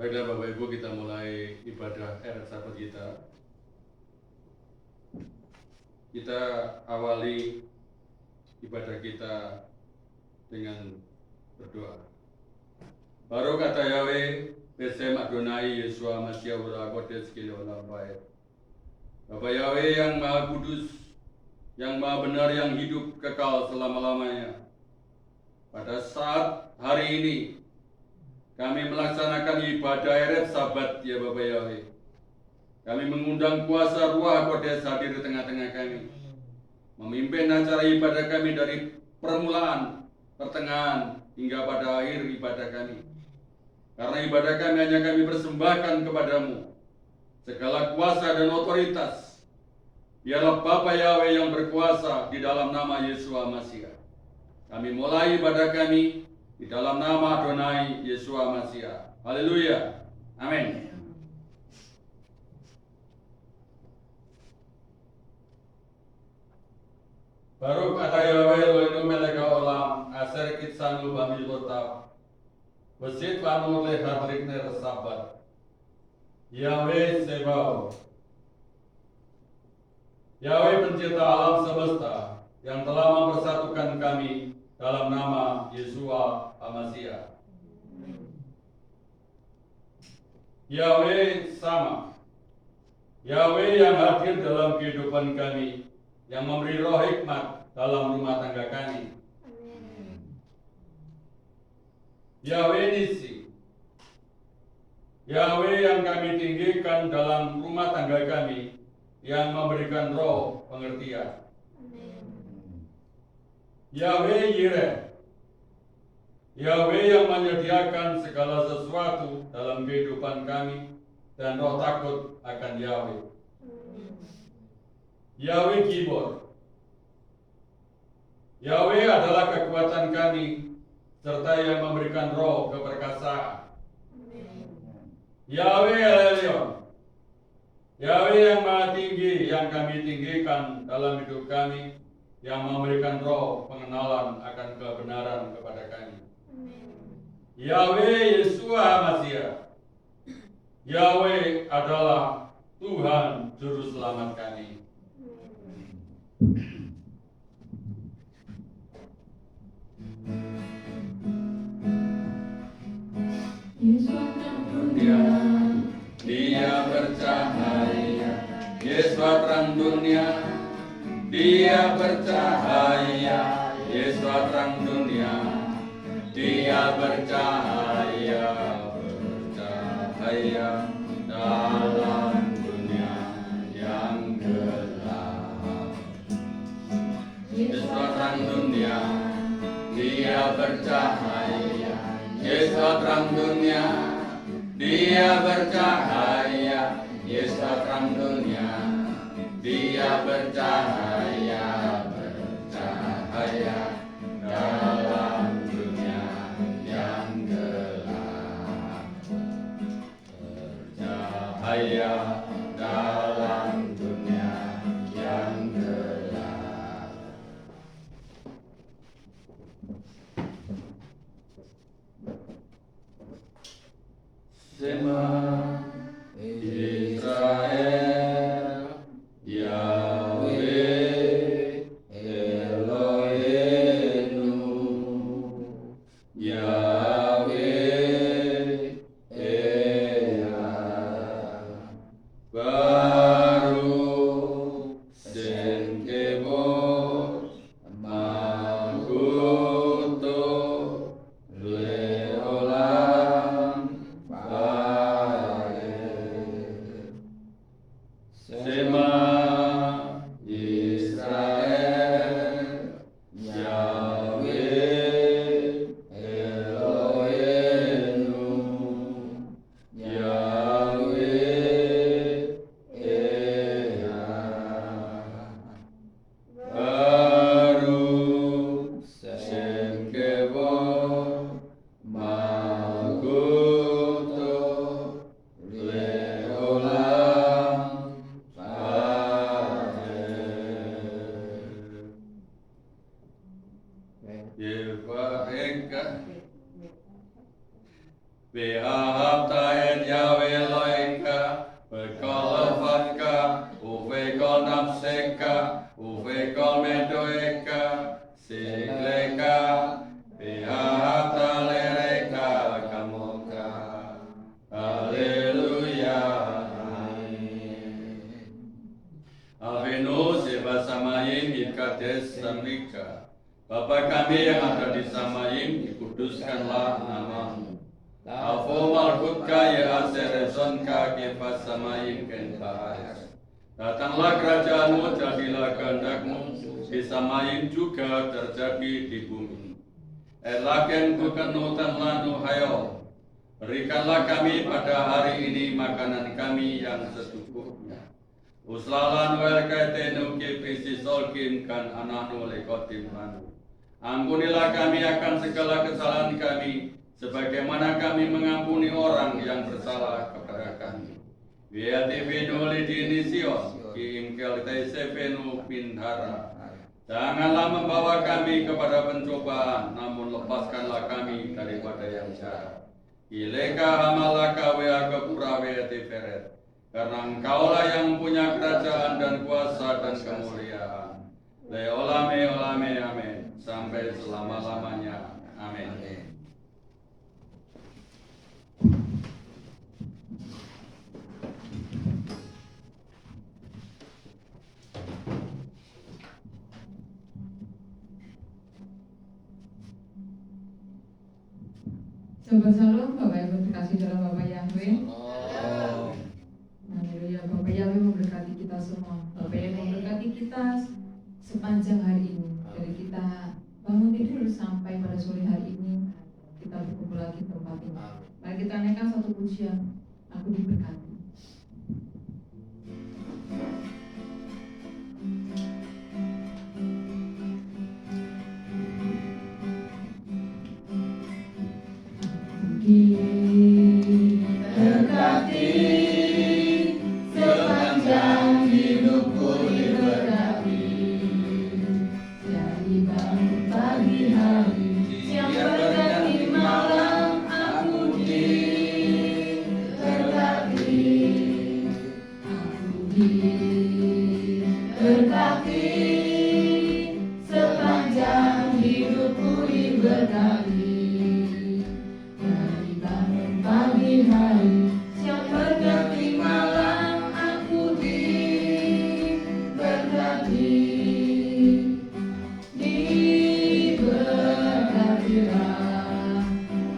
Baiklah Bapak Ibu, kita mulai ibadah RF Sabat kita. Kita awali ibadah kita dengan berdoa. Baru kata Yahweh, Besem Adonai Yeshua Mashiach Ura Kodes Kilo Olam Baik. Bapak Yahweh yang Maha Kudus, yang Maha Benar, yang hidup kekal selama-lamanya. Pada saat hari ini, kami melaksanakan ibadah RF Sabat ya Bapak Yahweh. Kami mengundang kuasa Ruah Kodes hadir di tengah-tengah kami. Memimpin acara ibadah kami dari permulaan, pertengahan, hingga pada akhir ibadah kami. Karena ibadah kami hanya kami persembahkan kepadamu. Segala kuasa dan otoritas, biarlah Bapa Yahweh yang berkuasa di dalam nama Yeshua Mashiach. Kami mulai ibadah kami di dalam nama Adonai Yeshua Mashiach. Haleluya. Amin. Baru kata Yahweh Elohim melek olam aser kitsanu bami kota. Besit panu le harlik ner sabat. Yahweh Sebaot. Yahweh pencipta alam semesta yang telah mempersatukan kami dalam nama Yeshua Mashiach. Yahweh sama. Yahweh yang hadir dalam kehidupan kami, yang memberi roh hikmat dalam rumah tangga kami. Yahweh Nisi. Yahweh yang kami tinggikan dalam rumah tangga kami, yang memberikan roh pengertian. Yahweh Yireh. Yahweh yang menyediakan segala sesuatu dalam kehidupan kami dan roh takut akan Yahweh. Yahweh Gibor. Yahweh adalah kekuatan kami serta yang memberikan roh keperkasaan. Yahweh El-Elyon. Yahweh yang maha tinggi yang kami tinggikan dalam hidup kami, yang memberikan roh pengenalan akan kebenaran kepada kami. Yahweh Yeshua Mashiach. Yahweh adalah Tuhan Juru Selamat kami. Dia bercahaya, Yesus terang dunia. Dia bercahaya, Yesus terang dunia. Dia bercahaya, bercahaya dalam dunia yang gelap. Yesus terang dunia. Dia bercahaya, Yesus terang dunia. Dia bercahaya, Yesus terang dunia. Dia bercahaya, bercahaya dalam dunia yang gelap. Bercahaya dalam dunia yang gelap. Shema Israel, Yahweh Eloheinu, Yahweh Echad. Baruch Shem Kevod Malkuto Leolam Baed. Shema Israel, Yahweh Eloheinu, Yahweh Echad. Baruch Shem Kevod Malkuto Leolam Baed. Yevareka Behahaptaen Yahweh loinka, berkolofatka, uvekol nafseka, uvekol medoeka, sikleka, behahapta lereka kamoka. Haleluya. Amin. Avenu seba samayim ikades samrika. Bapa kami yang ada di samayim, dikuduskanlah namamu. Avo malkutka ya aserezonka kefas samayim ken bahas. Datanglah kerajaanmu, jadilah kehendakmu, di samayim juga terjadi di bumi. Erlaken kukenutan lanu hayo. Berikanlah kami pada hari ini makanan kami yang secukupnya. Uslalan welkaitenu kefisi solkim kan ananu lekotim lanu. Ampunilah kami akan segala kesalahan kami, sebagaimana kami mengampuni orang yang bersalah kepada kami. Biativenu lidinision, kiimkel teisevenu pindhara. Janganlah membawa kami kepada pencobaan, namun lepaskanlah kami daripada yang jahat. Ileka hamalaka wea kepura wea tiferet. Karena engkaulah yang punya kerajaan dan kuasa dan kemuliaan. Leolame olame amin. Sampai selama-lamanya. Amin. Sobat Shalom, Bapak Ibu terkasih dalam Bapak Yahweh. Haleluya, Bapak Yahweh memberkati kita semua. Bapak Yahweh memberkati kita sepanjang hari ini. Dari kita bangun tidur sampai pada sore hari ini, kita berkumpul lagi di tempat ini. Mari kita naikkan satu pujian, Aku Diberkati. Diberkati sepanjang hidupku, diberkati dari bangun pagi hari, siang berganti malam, aku diberkati. Aku diberkati sepanjang hidupku, diberkati. Pagi hari, siang berganti malam, aku diberkati. Diberkatilah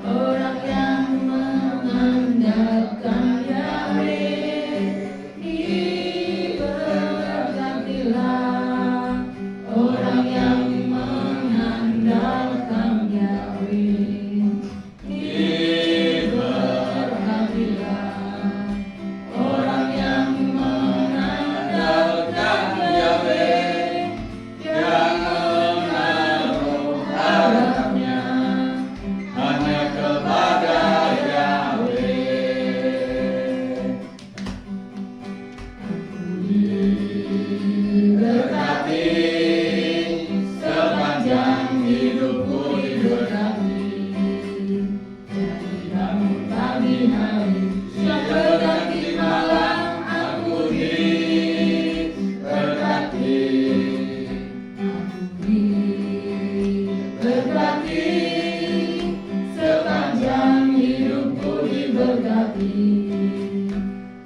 orang yang mengandalkan Yahweh. Diberkatilah orang yang mengandalkan Yahweh. Orang yang mengandalkan Yahweh, yang menaruh harapnya hanya kepada Yahweh. Aku diberkati sepanjang hidupku, diberkati dari bangun pagi hari, siang berganti malam, aku diberkati. Aku diberkati sepanjang hidupku, diberkati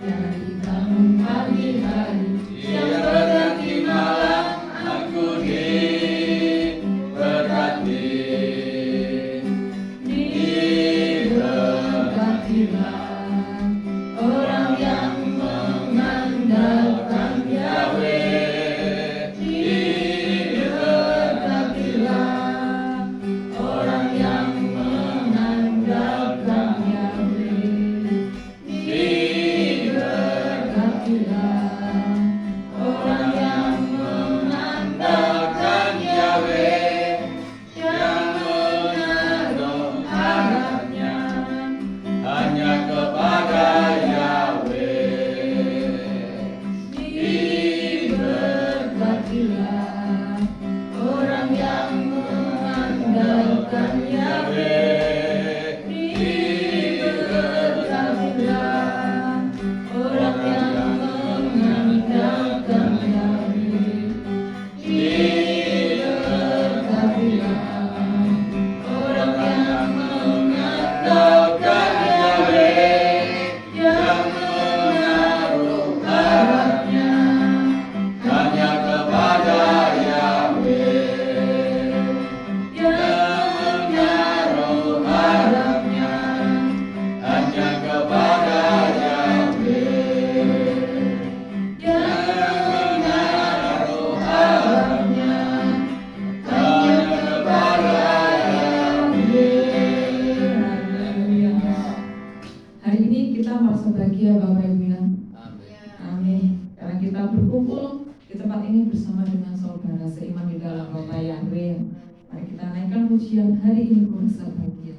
dari bangun pagi hari, siang berganti malam, aku diberkati. Diberkatilah orang yang mengandalkan Yahweh. Diberkatilah orang yang mengandalkan Yahweh. Diberkatilah orang yang mengandalkan Yahweh, yang menaruh harapnya hanya kepada Yahweh. Diberkatilah orang yang mengandalkan Yahweh. Diberkatilah Bapak Yahweh. Mari kita naikkan pujian hari ini kurasa bahagia.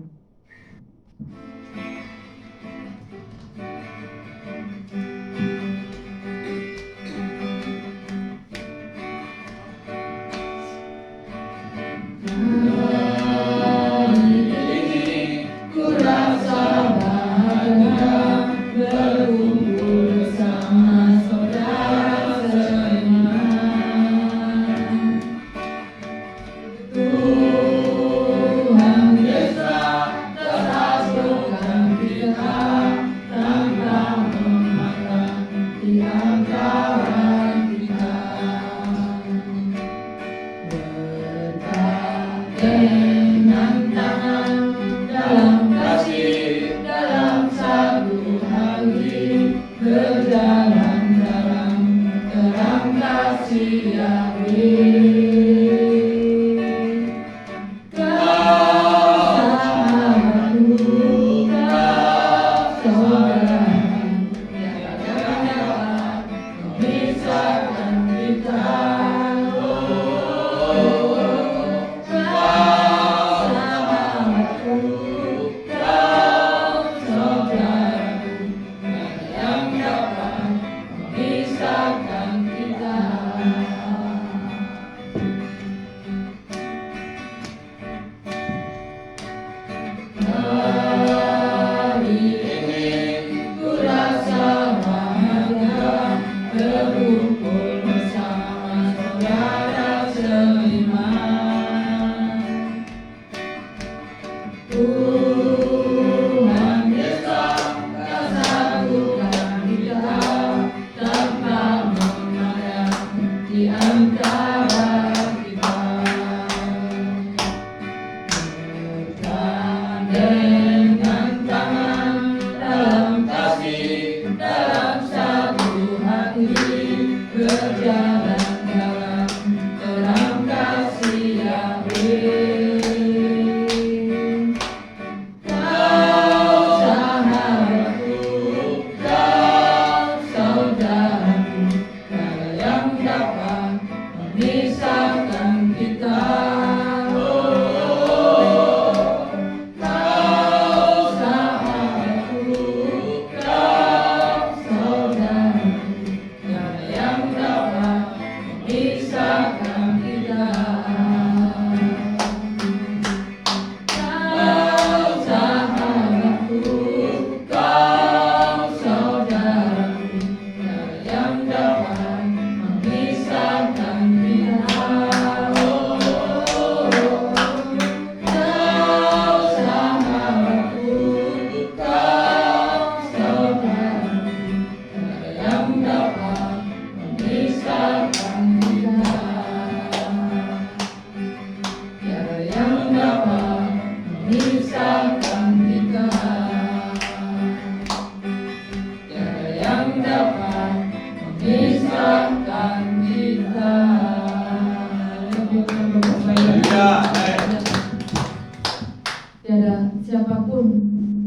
Tiada siapapun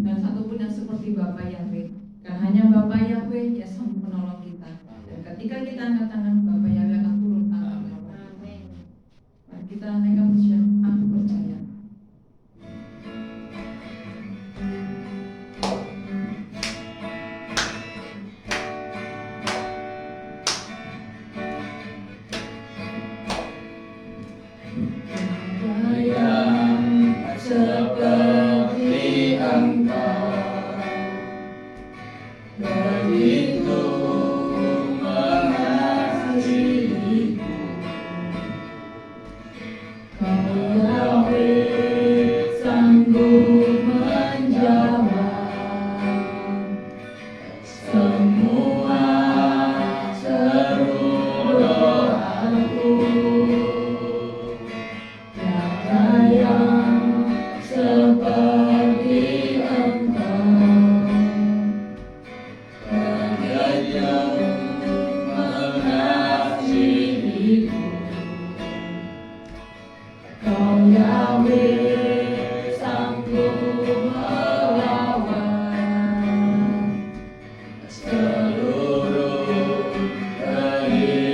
dan satupun yang seperti Bapak Yahweh. Karena hanya Bapak Yahweh yang sanggup menolong kita. Dan ketika kita angkat tangan, Bapak Yahweh akan turun tangan. Mari kita naikkan pujian, aku percaya. Seperti Engkau begitu mengasihiku, Kau Yahweh sanggup menjawab semua seru doaku. Tiada yang seperti Engkau begitu mengasihiku, Kau Yahweh sanggup melawan seluruh kehidupanku.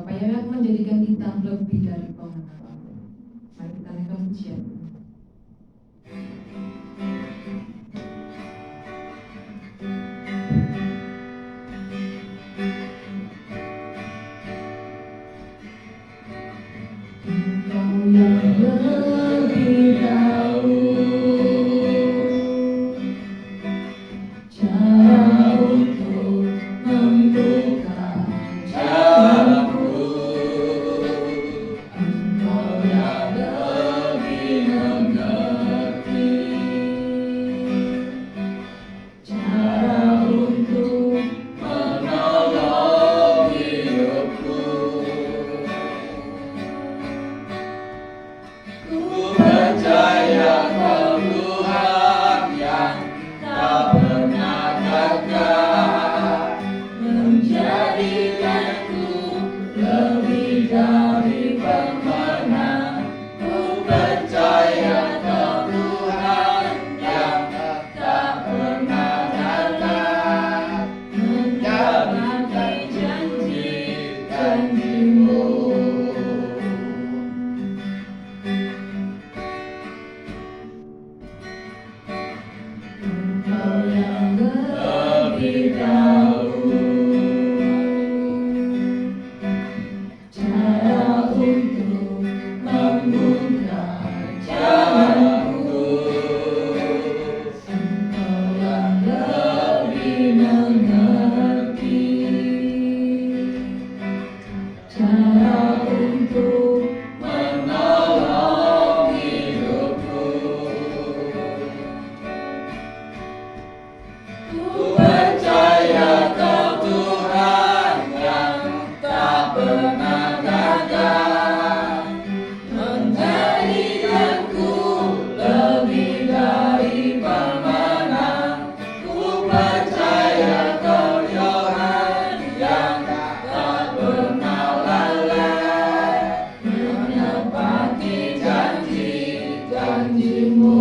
Bapak yang menjadikan kita lebih dari pemenang. Mari kita naikkan pujian. Engkau yang lebih dahulu, cara untuk membuka jalanku. Engkau yang lebih mengerti cara untuk menolong hidupku. Ku percaya Kau Tuhan yang tak pernah gagal, menjadikanku lebih dari pemenang. Ku percaya Kau Tuhan yang tak pernah gagal, menjadikan janji-janji-Mu. Engkau yang lebih dahulu, cara untuk membuka jalanku. Engkau yang lebih mengerti cara untuk menolong hidupku. Ku percaya Kau Tuhan yang tak pernah gagal, menjadikanku lebih dari pemenang. Ku percaya Kau Tuhan yang tak pernah lalai, menepati janji-janji-Mu.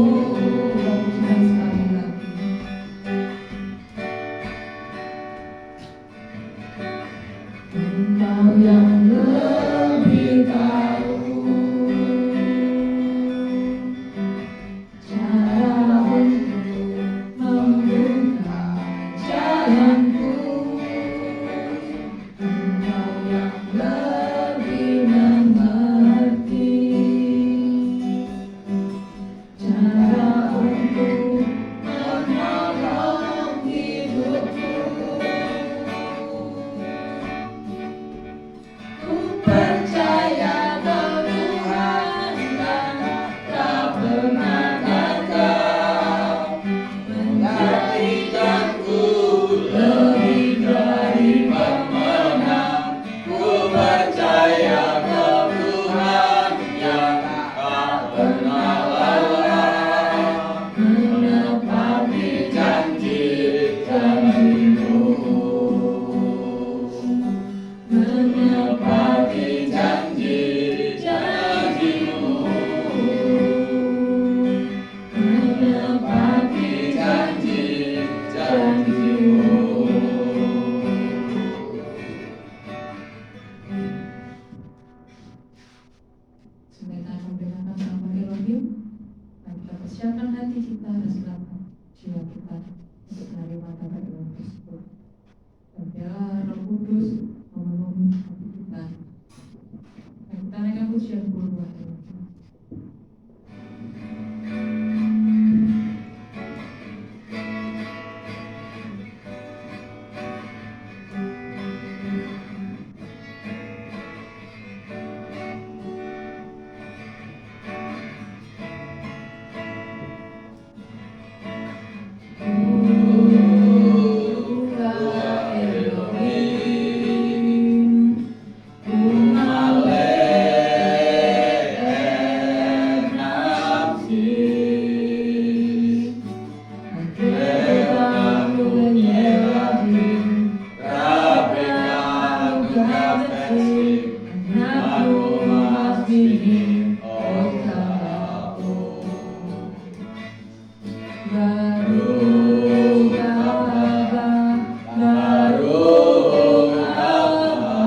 Engkau yang lebih tahu cara untuk membuka jalanku. Engkau yang lebih mengerti cara untuk menolong hidupku. Ku percaya Kau Tuhan yang tak pernah gagal, menjadikanku lebih dari pemenang. Ku percaya Kau Tuhan yang tak pernah lalai, menepati janji-janji-Mu. Menepati janji-janji-Mu. Menepati janji-janji-Mu. Sebentar membedakan sama Elohim, dan kita persiapkan hati kita dan silakan jiwa kita untuk menerima kabar Elohim tersebut. Dan biarlah Roh Kudus memenuhi hati kita. Dan kita naikkan pujian berbuah Elohim. Baruch haba,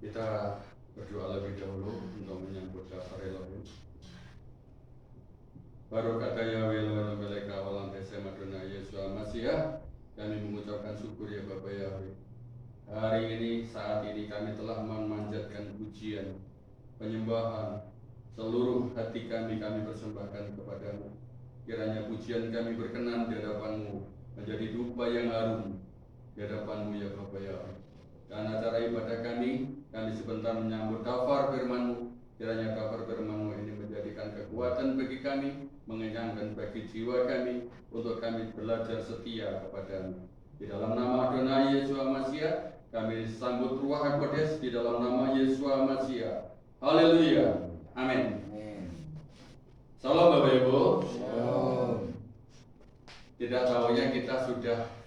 Kita berdoa lebih dahulu untuk menyambut kabar Elohim. Baru kata Yahweh Elohim Meleka Walam Besem Adonai Yeshua Mashiach, kami mengucapkan syukur ya Bapak Yahweh. Hari ini, saat ini kami telah memanjatkan pujian, penyembahan, seluruh hati kami persembahkan kepadamu. Kiranya pujian kami berkenan di hadapanmu, menjadi dupa yang harum di hadapanmu ya Bapak Yahweh. Dan acara ibadah kami sebentar menyambut kafar firman-Mu. Kiranya kafar firman-Mu ini menjadikan kekuatan bagi kami, mengenyangkan bagi jiwa kami, untuk kami belajar setia kepadamu. Di dalam nama Adonai Yeshua Mashiach, kami sambut Ruach HaKodes di dalam nama Yeshua Mashiach. Haleluya. Amin. Salam Bapak Ibu. Shalom. Tidak tahunya kita sudah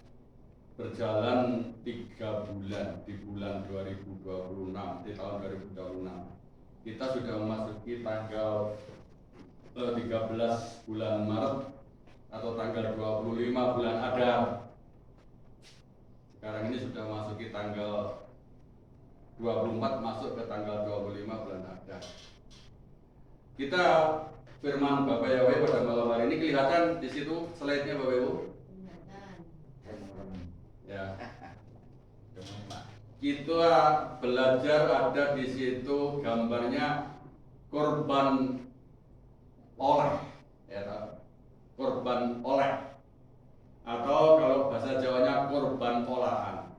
berjalan 3 bulan di bulan 2026, di tahun 2026. Kita sudah memasuki tanggal 13 bulan Maret atau tanggal 25 bulan Adar. Sekarang ini sudah memasuki tanggal 24, masuk ke tanggal 25 bulan Adar. Kita firman Bapak Yahweh pada malam hari ini kelihatan di situ slide-nya Bapak Ibu. Ya. Kita belajar ada di situ gambarnya korban oleh, ya, korban oleh, atau kalau bahasa Jawanya korban olahan.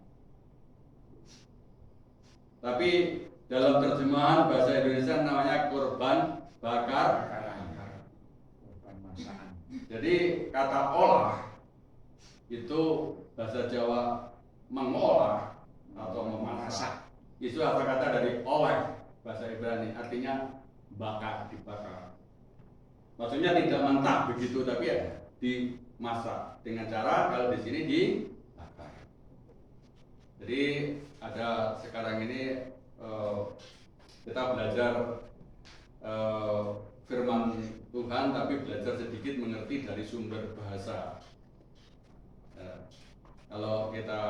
Tapi dalam terjemahan bahasa Indonesia namanya korban bakar. Jadi kata olah itu bahasa Jawa mengolah atau memasak. Itu kata dari oleh bahasa Ibrani, artinya bakar, dibakar. Maksudnya tidak mentah begitu, tapi ya dimasak dengan cara kalau di sini dibakar. Jadi ada sekarang ini kita belajar firman Tuhan, tapi belajar sedikit mengerti dari sumber bahasa. Kalau kita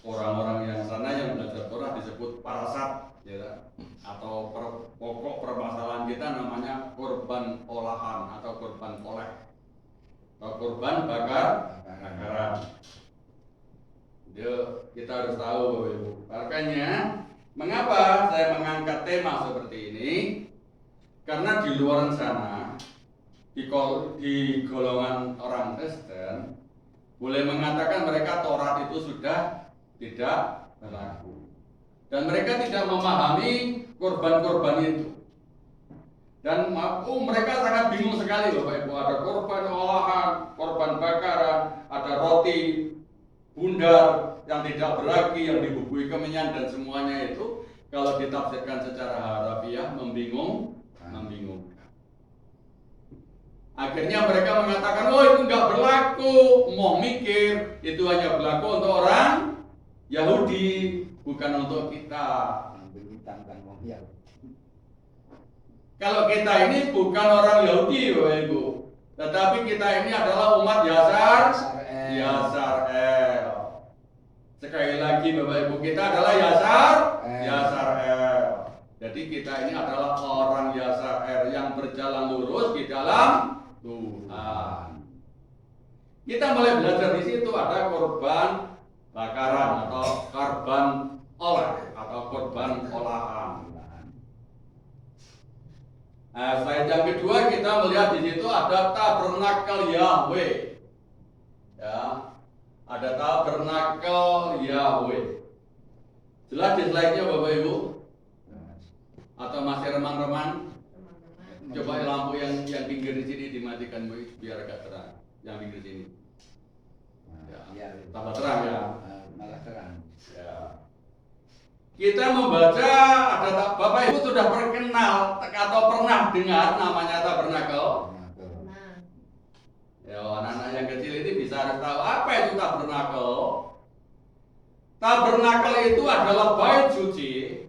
orang-orang yang sana yang belajar Torah disebut parasat, ya, atau pokok permasalahan kita namanya korban olahan atau korban oleh atau korban bakaran. Jadi kita harus tahu Bapak Ibu. Makanya mengapa saya mengangkat tema seperti ini? Karena di luar sana di golongan orang Kristen boleh mengatakan mereka Taurat itu sudah tidak berlaku, dan mereka tidak memahami korban-korban itu. Dan mereka sangat bingung sekali Bapak Ibu. Ada korban olahan, korban bakaran, ada roti bundar yang tidak beragi, yang dibubuhi kemenyan, dan semuanya itu kalau ditafsirkan secara harafiah membingungkan. Akhirnya mereka mengatakan, oh itu nggak berlaku, mau mikir itu hanya berlaku untuk orang Yahudi, bukan untuk kita. Kalau kita ini bukan orang Yahudi Bapak Ibu, tetapi kita ini adalah umat Yasarel. Sekali lagi Bapak Ibu, kita adalah Yasarel. Jadi kita ini adalah orang Yasarel yang berjalan lurus di dalam Tuhan. Kita mulai belajar di situ ada korban bakaran atau korban oleh atau korban olahan. Slide yang kedua kita melihat di situ ada tabernakel Yahweh. Ya, ada tabernakel Yahweh. Jelas di slide-nya Bapak Ibu? Atau masih remang-remang? Coba lampu yang pinggir di sini dimatikan biar agak terang. Yang pinggir sini. Ya, tambah terang ya. Malah terang. Ya. Kita membaca ada Bapak Ibu sudah perkenal atau pernah dengar namanya tabernakel? Ya, anak-anak yang kecil ini bisa harus tahu apa itu tabernakel. Tabernakel itu adalah bait suci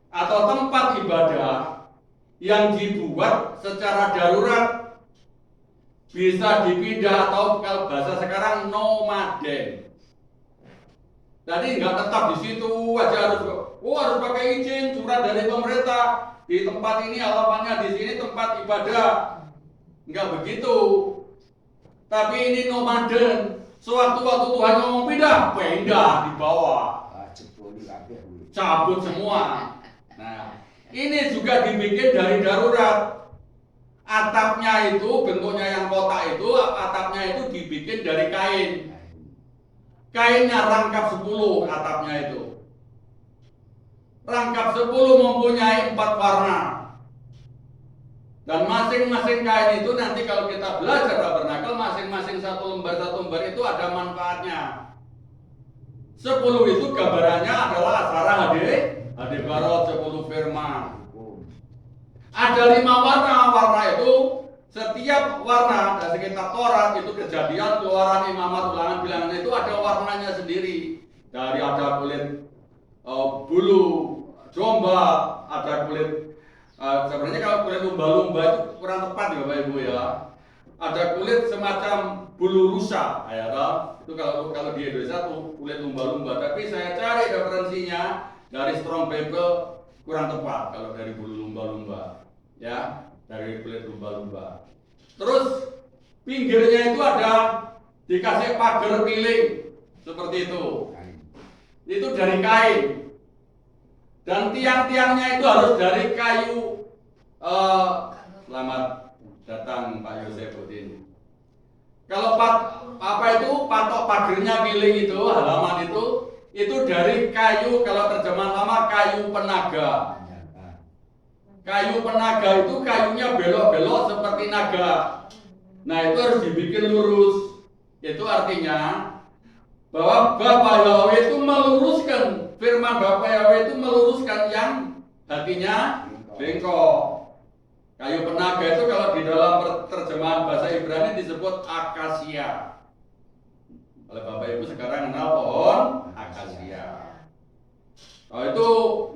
atau tempat ibadah yang dibuat secara darurat, bisa dipindah atau kalau bahasa sekarang nomaden. Jadi nggak tetap di situ aja harus pakai izin surat dari pemerintah. Di tempat ini halamannya di sini tempat ibadah. Nggak begitu. Tapi ini nomaden. Sewaktu-waktu Tuhan ngomong pindah di bawah. Cabut semua. Nah, ini juga dibikin dari darurat. Atapnya itu bentuknya yang kotak itu, atapnya itu dibikin dari kain. Kainnya rangkap 10 atapnya itu. Rangkap 10 mempunyai 4 warna. Dan masing-masing kain itu nanti kalau kita belajar tabernakel, masing-masing satu lembar itu ada manfaatnya. 10 itu gambarannya adalah asara Hadibarot, 10 firman. Ada 5 warna itu setiap warna dari sekitar Taurat itu Kejadian, Keluaran, Imamat, Ulangan, Bilangan itu ada warnanya sendiri. Dari ada kulit bulu domba, ada kulit sebenarnya kalau kulit lumba-lumba itu kurang tepat ya Bapak Ibu ya. Ada kulit semacam bulu rusa, ya kan? Itu kalau di Indonesia tuh kulit lumba-lumba. Tapi saya cari referensinya dari Strong Bible kurang tepat kalau dari bulu lumba-lumba, ya, dari kulit lumba-lumba. Terus pinggirnya itu ada dikasih pagar piling seperti itu. Itu dari kain. Dan tiang-tiangnya itu harus dari kayu. Selamat datang Pak Yosefudin. Kalau patok pagernya piling itu, halaman itu dari kayu, kalau terjemahan lama kayu penaga. Kayu penaga itu kayunya belok-belok seperti naga. Nah itu harus dibikin lurus. Itu artinya bahwa Bapak Yahweh itu meluruskan, firman Bapak Yahweh itu meluruskan yang hatinya bengkok. Kayu penaga itu kalau di dalam terjemahan bahasa Ibrani disebut akasia. Oleh Bapak Ibu sekarang kenal pohon akasia. Kalau itu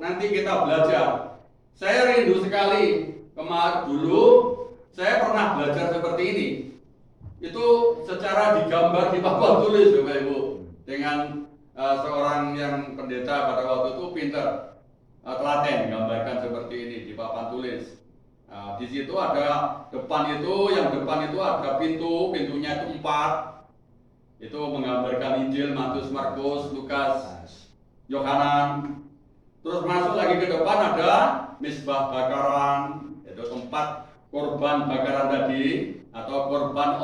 nanti kita belajar. Saya rindu sekali kemarin dulu saya pernah belajar seperti ini. Itu secara digambar di papan tulis Bapak Ibu dengan seorang yang pendeta pada waktu itu pintar telaten gambarkan seperti ini di papan tulis. Nah, di situ ada depan itu ada pintunya itu 4. Itu menggambarkan Injil, Matius, Markus, Lukas, Yohanan. Terus masuk lagi ke depan ada misbah bakaran, itu tempat korban bakaran tadi atau korban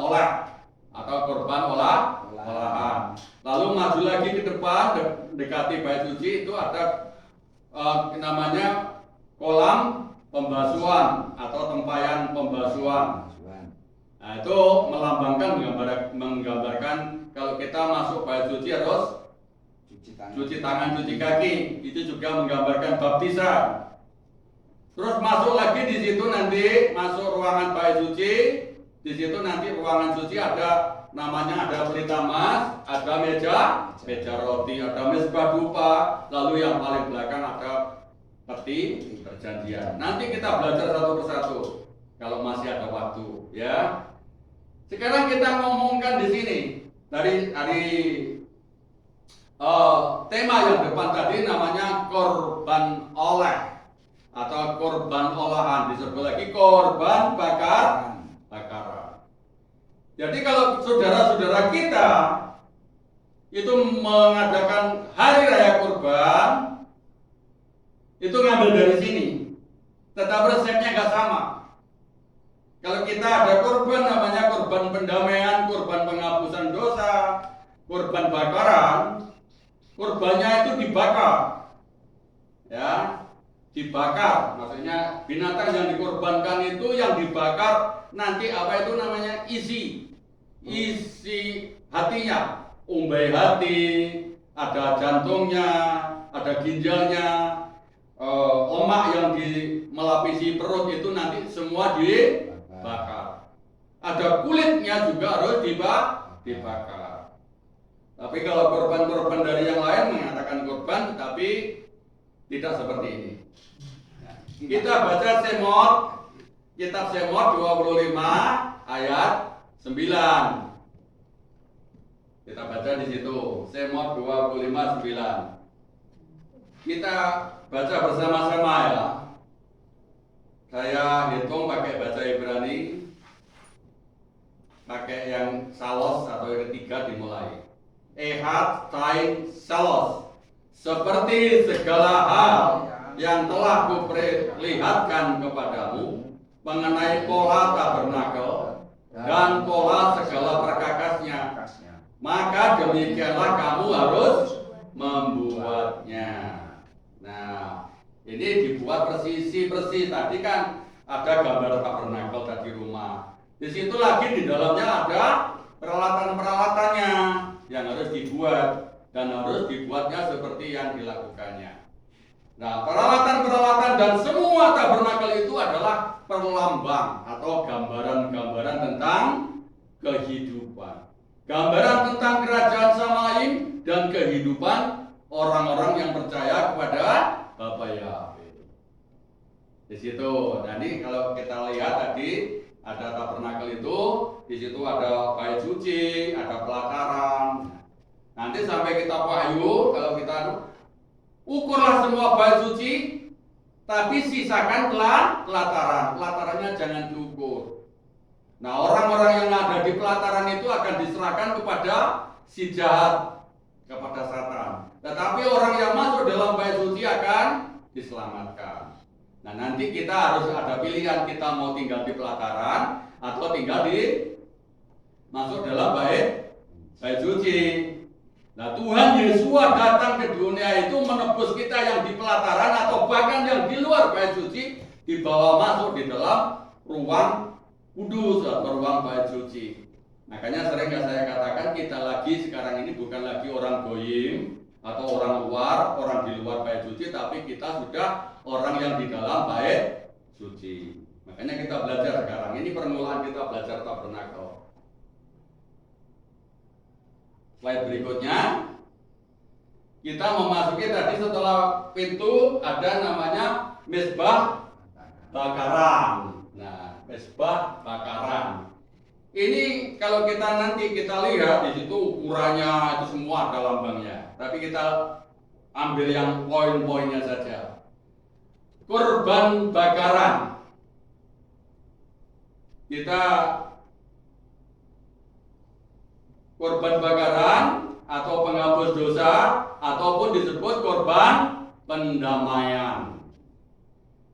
olahan. Lalu maju lagi ke depan dekati bait suci itu ada namanya kolam pembasuhan atau tempayan pembasuhan. Nah, itu melambangkan menggambarkan kalau kita masuk bait suci harus cuci tangan, cuci kaki. Itu juga menggambarkan baptisan. Terus masuk lagi di situ nanti masuk ruangan bait suci. Di situ nanti ruangan suci ada namanya ada pelita emas, ada meja roti, ada mezbah dupa, lalu yang paling belakang ada peti perjanjian. Nanti kita belajar satu persatu kalau masih ada waktu, ya. Sekarang kita ngomongkan di sini dari tema yang depan tadi namanya korban oleh atau korban olahan, disebut lagi korban bakaran. Jadi kalau saudara-saudara kita itu mengadakan hari raya kurban, itu ngambil dari sini, tetap resepnya nggak sama. Kalau kita ada kurban namanya kurban pendamaian, kurban penghapusan dosa, kurban bakaran, kurbannya itu dibakar, ya, dibakar. Maksudnya binatang yang dikorbankan itu yang dibakar nanti apa itu namanya isi hatinya, umbai hati, ada jantungnya, ada ginjalnya, omak yang melapisi perut itu nanti semua dibakar. Ada kulitnya juga harus dibakar. Tapi kalau korban-korban dari yang lain mengatakan korban, tetapi tidak seperti ini. Kita baca kitab Semot 25 ayat 9. Kita baca di situ, Semot 25:9. Kita baca bersama-sama ya. Saya hitung pakai bahasa Ibrani, pakai yang salos atau yang ketiga dimulai. Ehad tain salos, seperti segala hal yang telah kuperlihatkan kepadamu mengenai pola tabernakel dan pola segala perkakasnya, maka demikianlah kamu harus membuatnya. Nah, ini dibuat persis. Tadi kan ada gambar tabernakel tadi rumah. Di situ lagi di dalamnya ada peralatan-peralatannya yang harus dibuat dan harus dibuatnya seperti yang dilakukannya. Nah, peralatan-peralatan dan semua tabernakel itu adalah perlambang atau gambaran-gambaran tentang kehidupan. Gambaran tentang kerajaan Samaim dan kehidupan orang-orang yang percaya kepada Bapa Yahweh. Di situ, nanti kalau kita lihat tadi ada tabernakel itu, di situ ada bait suci, ada pelataran. Nanti sampai kita Wahyu, kalau kita ukurlah semua bait suci, tapi sisakan pelataran. Pelatarannya jangan diukur. Nah, orang-orang yang ada di pelataran itu akan diserahkan kepada si jahat, kepada Satan. Tetapi orang yang masuk dalam bait suci akan diselamatkan. Nah, nanti kita harus ada pilihan, kita mau tinggal di pelataran atau tinggal di masuk dalam bait suci. Nah, Tuhan Yesus datang ke dunia itu menebus kita yang di pelataran atau bahkan yang di luar bait suci, dibawa masuk di dalam ruang kudus atau ruang bait suci. Makanya sering saya katakan kita lagi sekarang ini bukan lagi orang goyim atau orang luar, orang di luar bait suci, tapi kita sudah orang yang di dalam bait suci. Makanya kita belajar sekarang. Ini permulaan kita belajar tabernakel. Slide berikutnya, kita memasuki tadi setelah pintu ada namanya mezbah bakaran. Nah, mezbah bakaran. Ini kalau kita nanti kita lihat di situ ukurannya itu semua ada lambangnya. Tapi kita ambil yang poin-poinnya saja. Kurban bakaran. Kita korban bakaran atau penghapus dosa ataupun disebut korban pendamaian.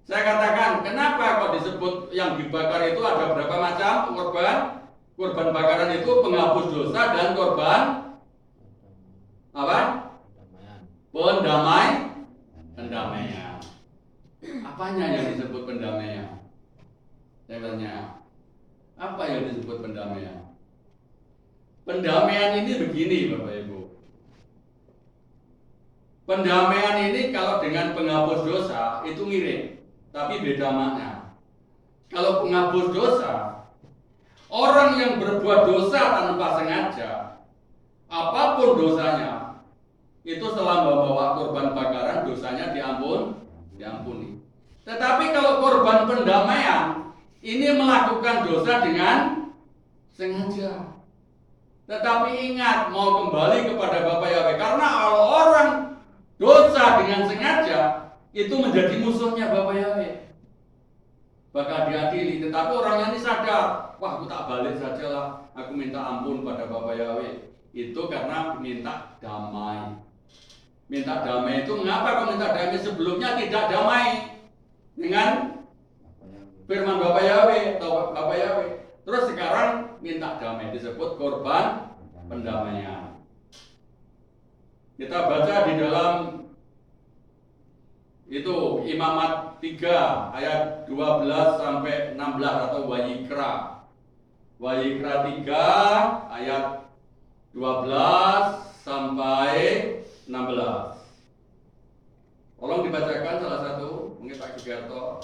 Saya katakan, kenapa kok disebut yang dibakar itu ada berapa macam korban? Korban bakaran itu penghapus dosa dan korban apa? Pendamaian. Apanya yang disebut pendamaian? Saya tanya, apa yang disebut pendamaian? Pendamaian ini begini Bapak Ibu. Pendamaian ini kalau dengan penghapus dosa itu mirip, tapi beda makna. Kalau penghapus dosa, orang yang berbuat dosa tanpa sengaja, apapun dosanya, itu setelah membawa korban bakaran dosanya diampuni. Tetapi kalau korban pendamaian, ini melakukan dosa dengan sengaja. Tetapi ingat, mau kembali kepada Bapa Yahweh, karena kalau orang dosa dengan sengaja itu menjadi musuhnya Bapa Yahweh, bakal diadili. Tetapi orangnya ini sadar, wah aku tak balik saja lah, aku minta ampun pada Bapa Yahweh. Itu karena minta damai. Minta damai itu mengapa kau minta damai? Sebelumnya tidak damai dengan firman Bapa Yahweh atau Bapa Yahweh. Terus sekarang minta damai, disebut korban pendamaian. Kita baca di dalam itu Imamat 3 ayat 12 sampai 16 atau Wayikra. Wayikra 3 ayat 12 sampai 16. Tolong dibacakan salah satu, mungkin Pak Gigarto.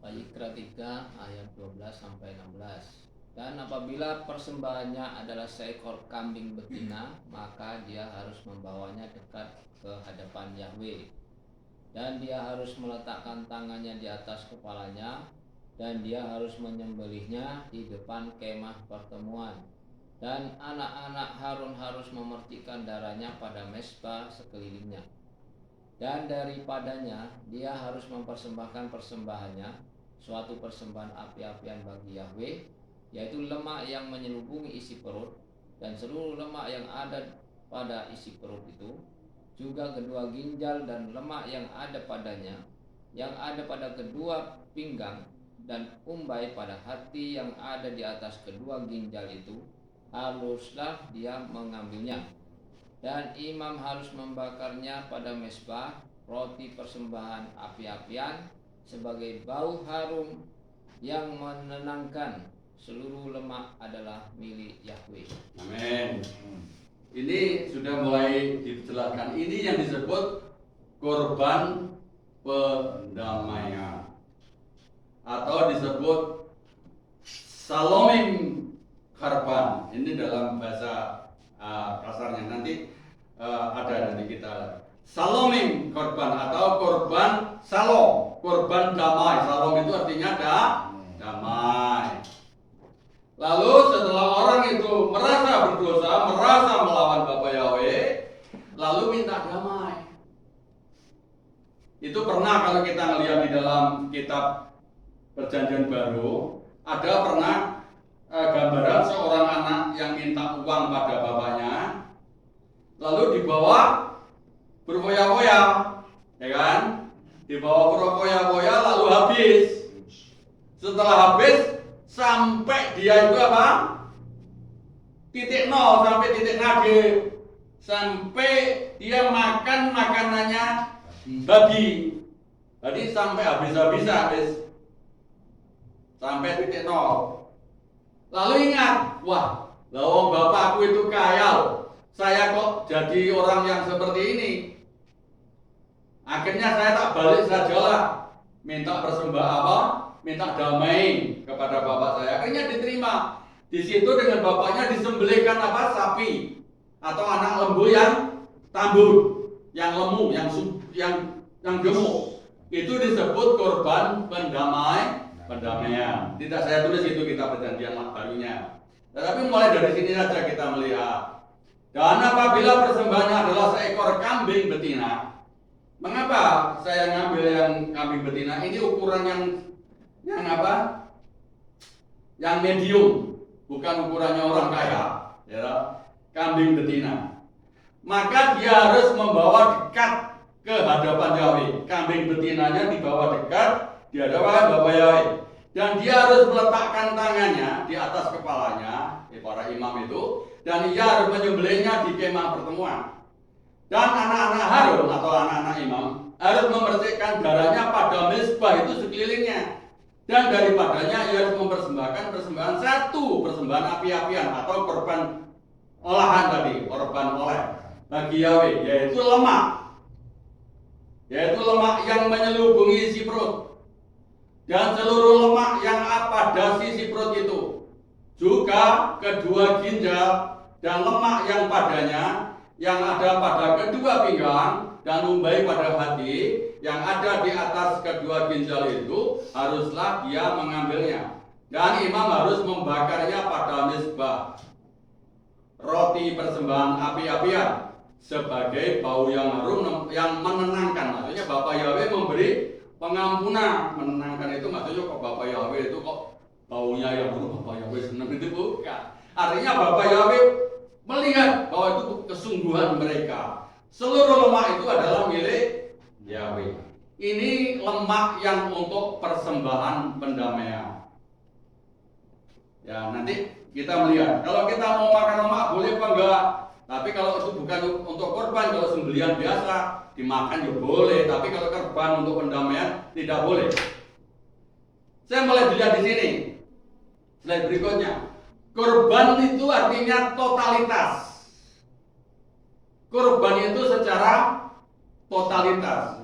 Wayikra 3 ayat 12 sampai 16. Dan apabila persembahannya adalah seekor kambing betina, maka dia harus membawanya dekat ke hadapan Yahweh. Dan dia harus meletakkan tangannya di atas kepalanya, dan dia harus menyembelihnya di depan kemah pertemuan. Dan anak-anak Harun harus memercikan darahnya pada mezbah sekelilingnya. Dan daripadanya dia harus mempersembahkan persembahannya, suatu persembahan api-apian bagi Yahweh, yaitu lemak yang menyelubungi isi perut, dan seluruh lemak yang ada pada isi perut itu, juga kedua ginjal dan lemak yang ada padanya, yang ada pada kedua pinggang, dan umbai pada hati yang ada di atas kedua ginjal itu, haruslah dia mengambilnya. Dan imam harus membakarnya pada mezbah roti persembahan api-apian sebagai bau harum yang menenangkan. Seluruh lemak adalah milik Yahweh. Amin. Ini sudah mulai dijelaskan. Ini yang disebut korban pendamaian atau disebut salomim karban. Ini dalam bahasa kasarnya, nanti ada, nanti kita salomim korban atau korban salom, korban damai. Salom itu artinya damai. Lalu setelah orang itu merasa berdosa, merasa melawan Bapa Yahweh, lalu minta damai. Itu pernah kalau kita melihat di dalam kitab Perjanjian Baru, ada pernah gambaran seorang anak yang minta uang pada bapaknya, lalu dibawa berfoya-foya, ya kan? Dibawa berfoya-foya lalu habis. Setelah habis sampai dia itu apa? Titik nol sampai titik nage, sampai dia makan makanannya babi. Jadi sampai habis sampai titik nol. Lalu ingat, wah, lawang bapakku itu kaya loh. Saya kok jadi orang yang seperti ini. Akhirnya saya tak balik sajalah, minta persembahan apa? Minta damai kepada bapak saya. Akhirnya diterima. Di situ dengan bapaknya disembelihkan apa? Sapi atau anak lembu yang tambun, yang lemu, yang gemuk. Itu disebut korban pendamaian. Tidak saya tulis itu kitab Perjanjian Barunya. Tetapi mulai dari sini saja kita melihat. Dan apabila persembahannya adalah seekor kambing betina, mengapa saya ngambil yang kambing betina? Ini ukuran yang apa? Yang medium, bukan ukurannya orang kaya, ya. Kambing betina. Maka dia harus membawa dekat ke hadapan Yahweh. Kambing betinanya dibawa dekat di hadapan Bapak Yahweh. Dan dia harus meletakkan tangannya di atas kepalanya, para imam itu, dan ia harus menyembelihnya di kemah pertemuan. Dan anak-anak Harun atau anak-anak imam harus memercikkan darahnya pada mezbah itu sekelilingnya. Dan daripadanya ia harus mempersembahkan persembahan satu, persembahan api-apian atau korban olahan tadi, korban oleh bagi Yahweh, yaitu lemak yang menyelubungi isi perut. Dan seluruh lemak yang pada sisi perut itu, juga kedua ginjal dan lemak yang padanya, yang ada pada kedua pinggang dan umbai pada hati, yang ada di atas kedua ginjal itu, haruslah dia mengambilnya. Dan imam harus membakarnya pada mezbah roti persembahan api-apian sebagai bau yang harum yang menenangkan. Maksudnya Bapak Yahweh memberi pengampunan. Menenangkan itu maksudnya kok Bapak Yahweh itu kok baunya yang Bapak Yahweh senang, itu bukan. Artinya Bapak Yahweh melihat bahwa itu kesungguhan mereka. Seluruh lemak itu adalah milik Yahweh. Ini lemak yang untuk persembahan pendamaian. Ya, nanti kita melihat. Kalau kita mau makan lemak boleh apa enggak? Tapi kalau itu bukan untuk korban, kalau sembelihan biasa dimakan ya boleh. Tapi kalau korban untuk pendamaian tidak boleh. Saya mulai dilihat di sini. Slide berikutnya. Korban itu artinya totalitas. Korban itu secara totalitas.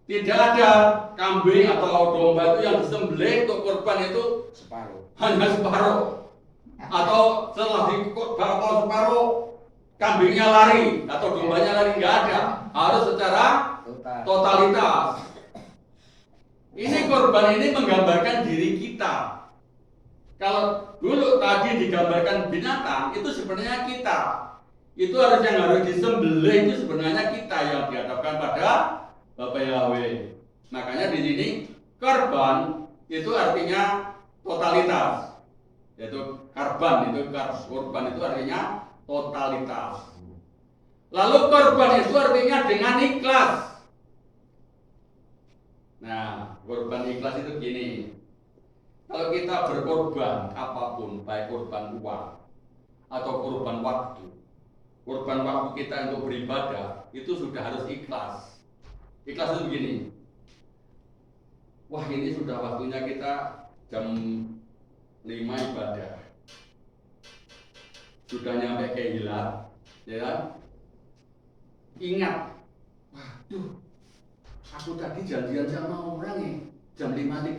Tidak ada kambing atau domba itu yang disembelih untuk korban itu hanya separuh. Atau setelah dikotbah separuh, kambingnya lari atau dombanya lari, nggak ada. Harus secara totalitas. Ini korban ini menggambarkan diri kita. Kalau dulu tadi digambarkan binatang, itu sebenarnya kita. Itu yang harus disembelih itu sebenarnya kita yang dihadapkan pada Bapak Yahweh. Makanya di sini korban itu artinya totalitas. Yaitu korban itu artinya totalitas. Lalu korban itu artinya dengan ikhlas. Nah, korban ikhlas itu gini. Kalau kita berkorban apapun, baik korban uang atau korban waktu kita untuk beribadah itu sudah harus ikhlas. Ikhlas itu begini. Wah, ini sudah waktunya kita jam 5 ibadah. Sudah nyampe ke hilang, ya. Ingat, waduh, aku tadi janjian sama orang ya, jam 5.30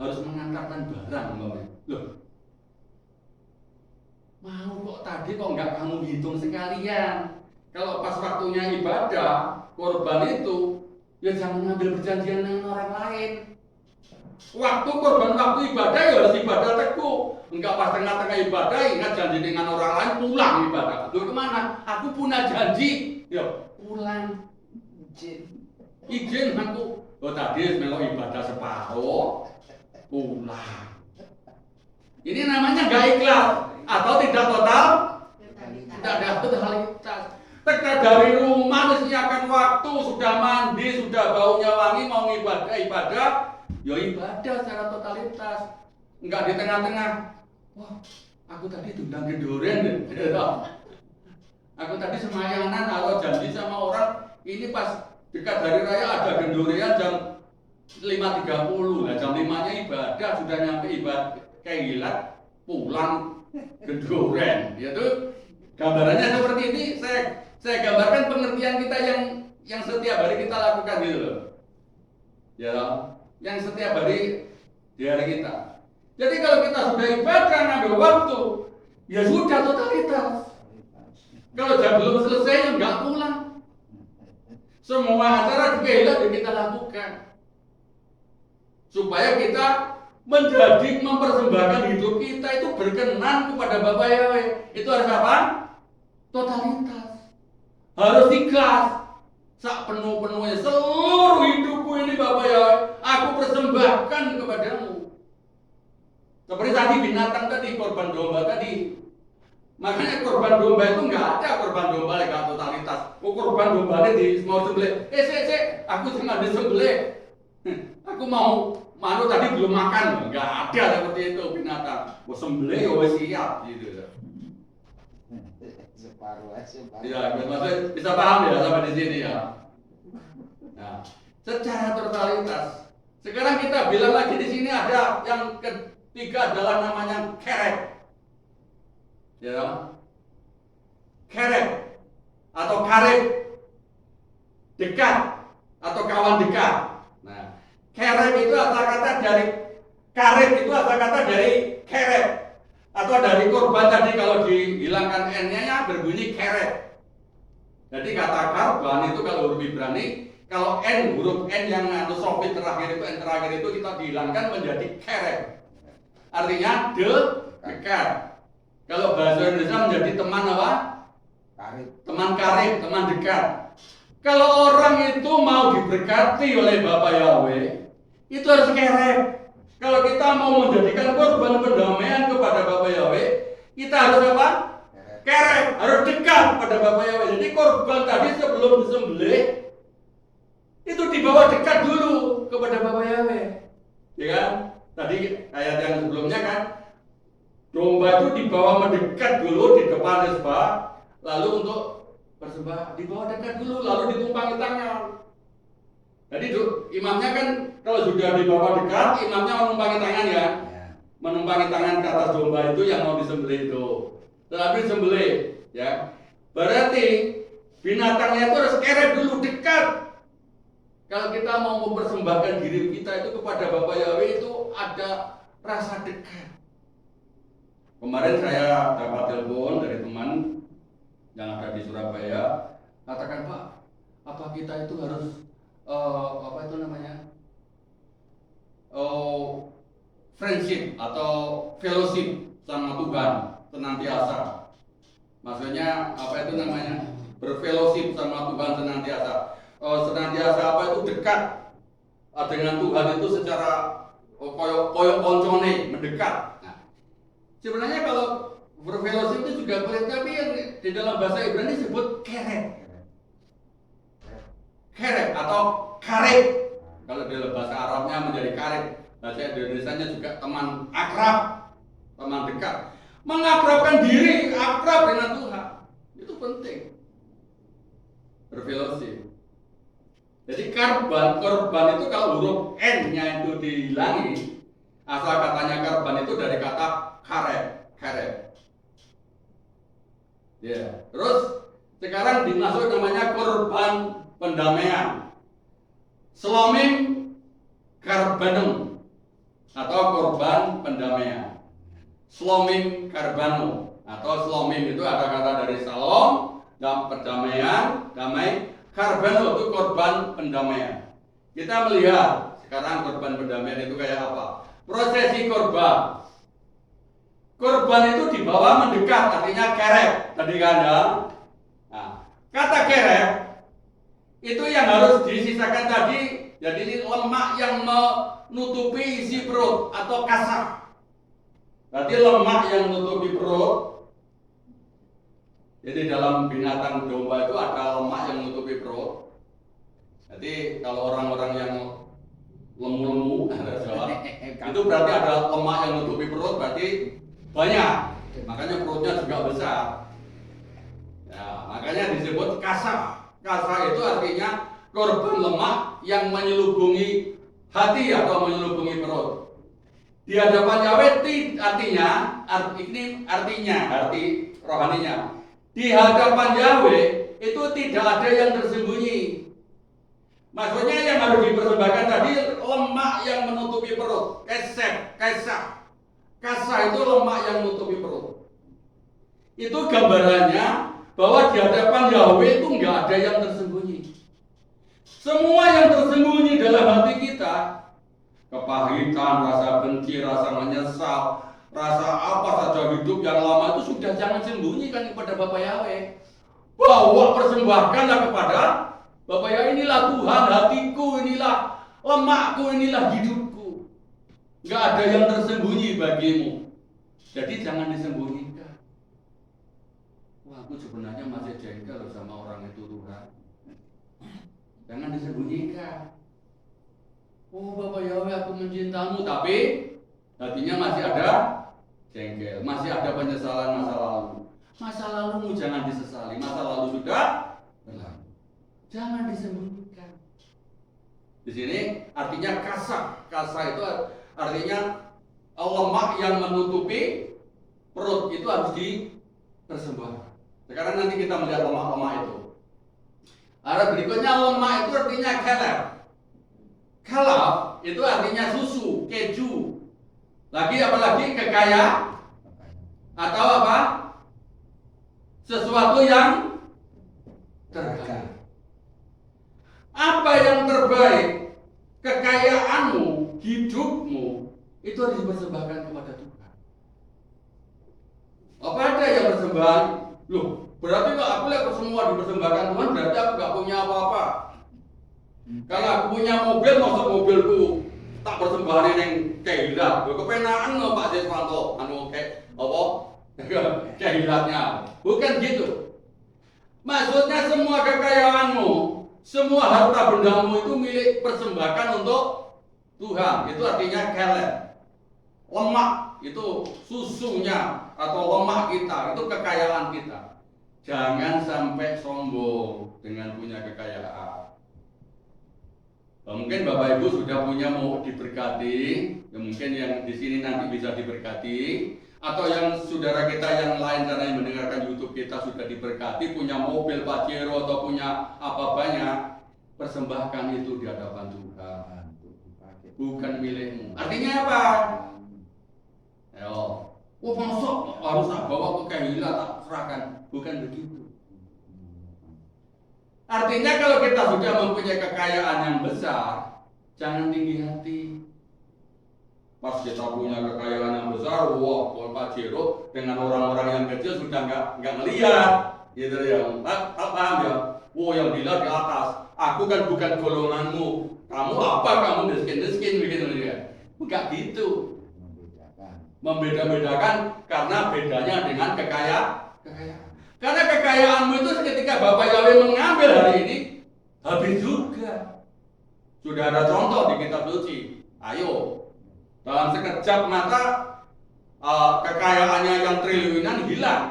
harus mengantarkan barang, loh. Mau kok tadi kok nggak kamu hitung sekalian? Kalau pas waktunya ibadah, korban itu, ya jangan ngambil perjanjian dengan orang lain. Waktu korban waktu ibadah ya harus ibadah teguh. Enggak pas tengah-tengah ibadah ingat janji dengan orang lain pulang ibadah. Loh kemana? Aku punya janji. Ya pulang. Izin aku. Oh tadi melok ibadah separuh. Pulang. Ini namanya nggak ikhlas atau tidak total? Tidak ada totalitas. Tekan dari rumah menyiapkan waktu, sudah mandi, sudah baunya wangi, mau ibadah, ya ibadah secara totalitas. Enggak di tengah-tengah. Wah, aku tadi diundang gedoren deh. Aku tadi semayangan kalau janji sama orang, ini pas dekat hari raya ada gendorian jam 5.30. Nah, jam 5-nya ibadah, sudah nyampe ibadah kehilat, pulang gedoren. Yaitu gambarannya seperti ini. Saya gambarkan pengertian kita yang setiap hari kita lakukan gitu loh. Ya, yang setiap hari di hari kita. Jadi kalau kita sudah ibadah ngambil waktu, ya sudah totalitas. Kalau jam belum selesai ya nggak pulang. Semua acara kehilat yang kita lakukan supaya kita mempersembahkan hidup kita itu berkenan kepada Bapak Yahweh. Itu harus apa? Totalitas. Harus ikhlas. Sak penuh-penuhnya seluruh hidupku ini Bapak Yahweh, aku persembahkan kepadamu. Seperti tadi binatang tadi, korban domba tadi. Makanya korban domba itu nggak ada korban domba yang totalitas. Oh, korban domba ini mau sembelih. Aku cuma disembelih. Aku mau manu tadi belum makan, nggak ada seperti itu binatang. Mau sembelih, oh siap gitu. Separuh. Ya, maksudnya bisa paham ya sampai di sini ya. Nah, secara totalitas. Sekarang kita bilang lagi di sini ada yang ketiga adalah namanya kerek. Ya, kerek atau karib, dekat atau kawan dekat. Nah, kerek itu asal kata dari karib itu asal kata dari kerek atau dari korban tadi kalau dihilangkan n-nya berbunyi kerek. Jadi kata korban itu kalau huruf Ibrani, kalau n huruf n yang atau sofit terakhir itu n terakhir itu kita dihilangkan menjadi kerek. Artinya dekat. Kalau bahasa Indonesia menjadi teman apa? Karib. Teman karib, teman dekat. Kalau orang itu mau diberkati oleh Bapak Yahweh, itu harus kerek. Kalau kita mau menjadikan korban pendamaian kepada Bapak Yahweh, kita harus apa? Kerek, harus dekat pada Bapak Yahweh. Jadi korban tadi sebelum disembelih itu dibawa dekat dulu kepada Bapak Yahweh. Ya kan? Tadi ayat yang sebelumnya kan, domba itu dibawa mendekat dulu di depan mezbah, lalu untuk bersembah dibawa dekat dulu, lalu ditumpangi tangan. Jadi imamnya kan kalau sudah dibawa dekat, imamnya menumpangi tangan ya, menumpangi tangan ke atas domba itu yang mau disembelih itu. Setelah disembelih, ya, berarti binatangnya itu harus kerek dulu dekat. Kalau kita mau mempersembahkan diri kita itu kepada Bapak Yahweh itu ada rasa dekat. Kemarin saya dapat telepon dari teman yang ada di Surabaya, katakan Pak, apa kita itu harus apa itu namanya friendship atau fellowship sama Tuhan senantiasa. Maksudnya apa itu namanya? Berfellowship sama Tuhan senantiasa. Senantiasa apa itu dekat dengan Tuhan itu secara koyok koncone mendekat. Nah, sebenarnya kalau berfellowship itu juga boleh, tapi yang di dalam bahasa Ibrani disebut keret atau karet. Kalau di dalam bahasa Arabnya menjadi karet, bahasa Indonesianya juga teman akrab, teman dekat. Mengakrabkan diri, akrab dengan Tuhan, itu penting. Berfellowship. Jadi korban itu kalau huruf N-nya itu dihilangi, asal katanya korban itu dari kata karet. Ya, terus sekarang dimasuk namanya korban pendamaian. Selomim karbanum atau korban pendamaian. Selomim karbanu atau selomim itu ada kata dari salom dan perdamaian, damai. Karbanu itu korban pendamaian. Kita melihat sekarang korban pendamaian itu kayak apa? Prosesi korban. Korban itu dibawa mendekat, artinya kerek. Tadi kan ya. Nah, kata kerek itu yang harus disisakan tadi. Jadi ini lemak yang menutupi isi perut atau kasar. Berarti lemak yang menutupi perut. Jadi dalam binatang domba itu ada lemak yang menutupi perut. Jadi kalau orang-orang yang lemu-lemu itu berarti ada lemak yang menutupi perut, berarti banyak. Makanya perutnya juga besar. Ya, makanya disebut kasar. Kasar itu artinya korban lemak yang menyelubungi hati atau menyelubungi perut. Di hadapan Yahweh artinya arti rohaninya. Di hadapan Yahweh itu tidak ada yang tersembunyi. Maksudnya yang harus dipersembahkan tadi lemak yang menutupi perut. Kasah itu lemak yang menutupi perut. Itu gambarannya bahwa di hadapan Yahweh itu nggak ada yang tersembunyi. Semua yang tersembunyi dalam hati kita, kepahitan, rasa benci, rasa menyesal, rasa apa saja hidup yang lama itu sudah jangan sembunyikan kepada Bapak Yahweh. Bawa persembahkanlah kepada Bapak Yahweh. Inilah Tuhan hatiku, inilah lemakku, inilah hidupku. Nggak ada yang tersembunyi bagimu. Jadi jangan disembunyikan. Wah, aku sebenarnya masih jengkel sama orang itu Tuhan. Jangan disembunyikan. Oh Bapak Yahweh, aku mencintamu, tapi hatinya masih ada jengkel, masih ada penyesalan masa lalu. Masa lalumu jangan disesali, masa lalu sudah berlalu. Jangan disembunyikan. Di sini artinya kasar. Kasar itu artinya lemak yang menutupi perut itu harus dipersembahkan. Sekarang nanti kita melihat lemak-lemak itu. Ada berikutnya lemak itu artinya kelep. Kelep itu artinya susu, keju. Lagi apalagi kekayaan atau apa? Sesuatu yang terbaik. Apa yang terbaik? Kekayaanmu, hidupmu itu harus dipersembahkan kepada Tuhan. Apa ada yang persembahan? Loh, berarti kalau aku lihat semua dipersembahkan Tuhan, berarti aku gak punya apa-apa. Kalau aku punya mobil, maksud mobilku tak persembahan yang kehilat. Kepenaan no Pak Siswanto, kehilatnya. Bukan gitu. Maksudnya semua kekayaanmu, semua harta bendamu itu milik persembahkan untuk Tuhan. Itu artinya kelep. Lemak itu susunya atau lemak kita, itu kekayaan kita. Jangan sampai sombong dengan punya kekayaan. Mungkin Bapak Ibu sudah punya mau diberkati, ya mungkin yang di sini nanti bisa diberkati, atau yang saudara kita yang lain karena yang mendengarkan YouTube kita sudah diberkati, punya mobil Pajero atau punya apa banyak, persembahkan itu di hadapan Tuhan, bukan milikmu. Artinya apa? Masuk harus tak bawa ke kehilat tak serahkan, bukan begitu. Artinya kalau kita sudah mempunyai kekayaan yang besar, jangan tinggi hati. Pas kita punya kekayaan yang besar, wah, Pak Jero dengan orang-orang yang kecil sudah nggak ngelihat, gitu ya. Paham ya? Wah, yang dilihat di atas. Aku kan bukan golonganmu. Kamu apa? Kamu miskin begitu ya. Bukan gitu. Membeda-bedakan karena bedanya dengan kekayaan. Karena kekayaanmu itu ketika Bapak Yahweh mengambil hari ini, habis juga. Sudah ada contoh di kitab suci. Ayo, dalam sekejap mata kekayaannya yang triliunan hilang.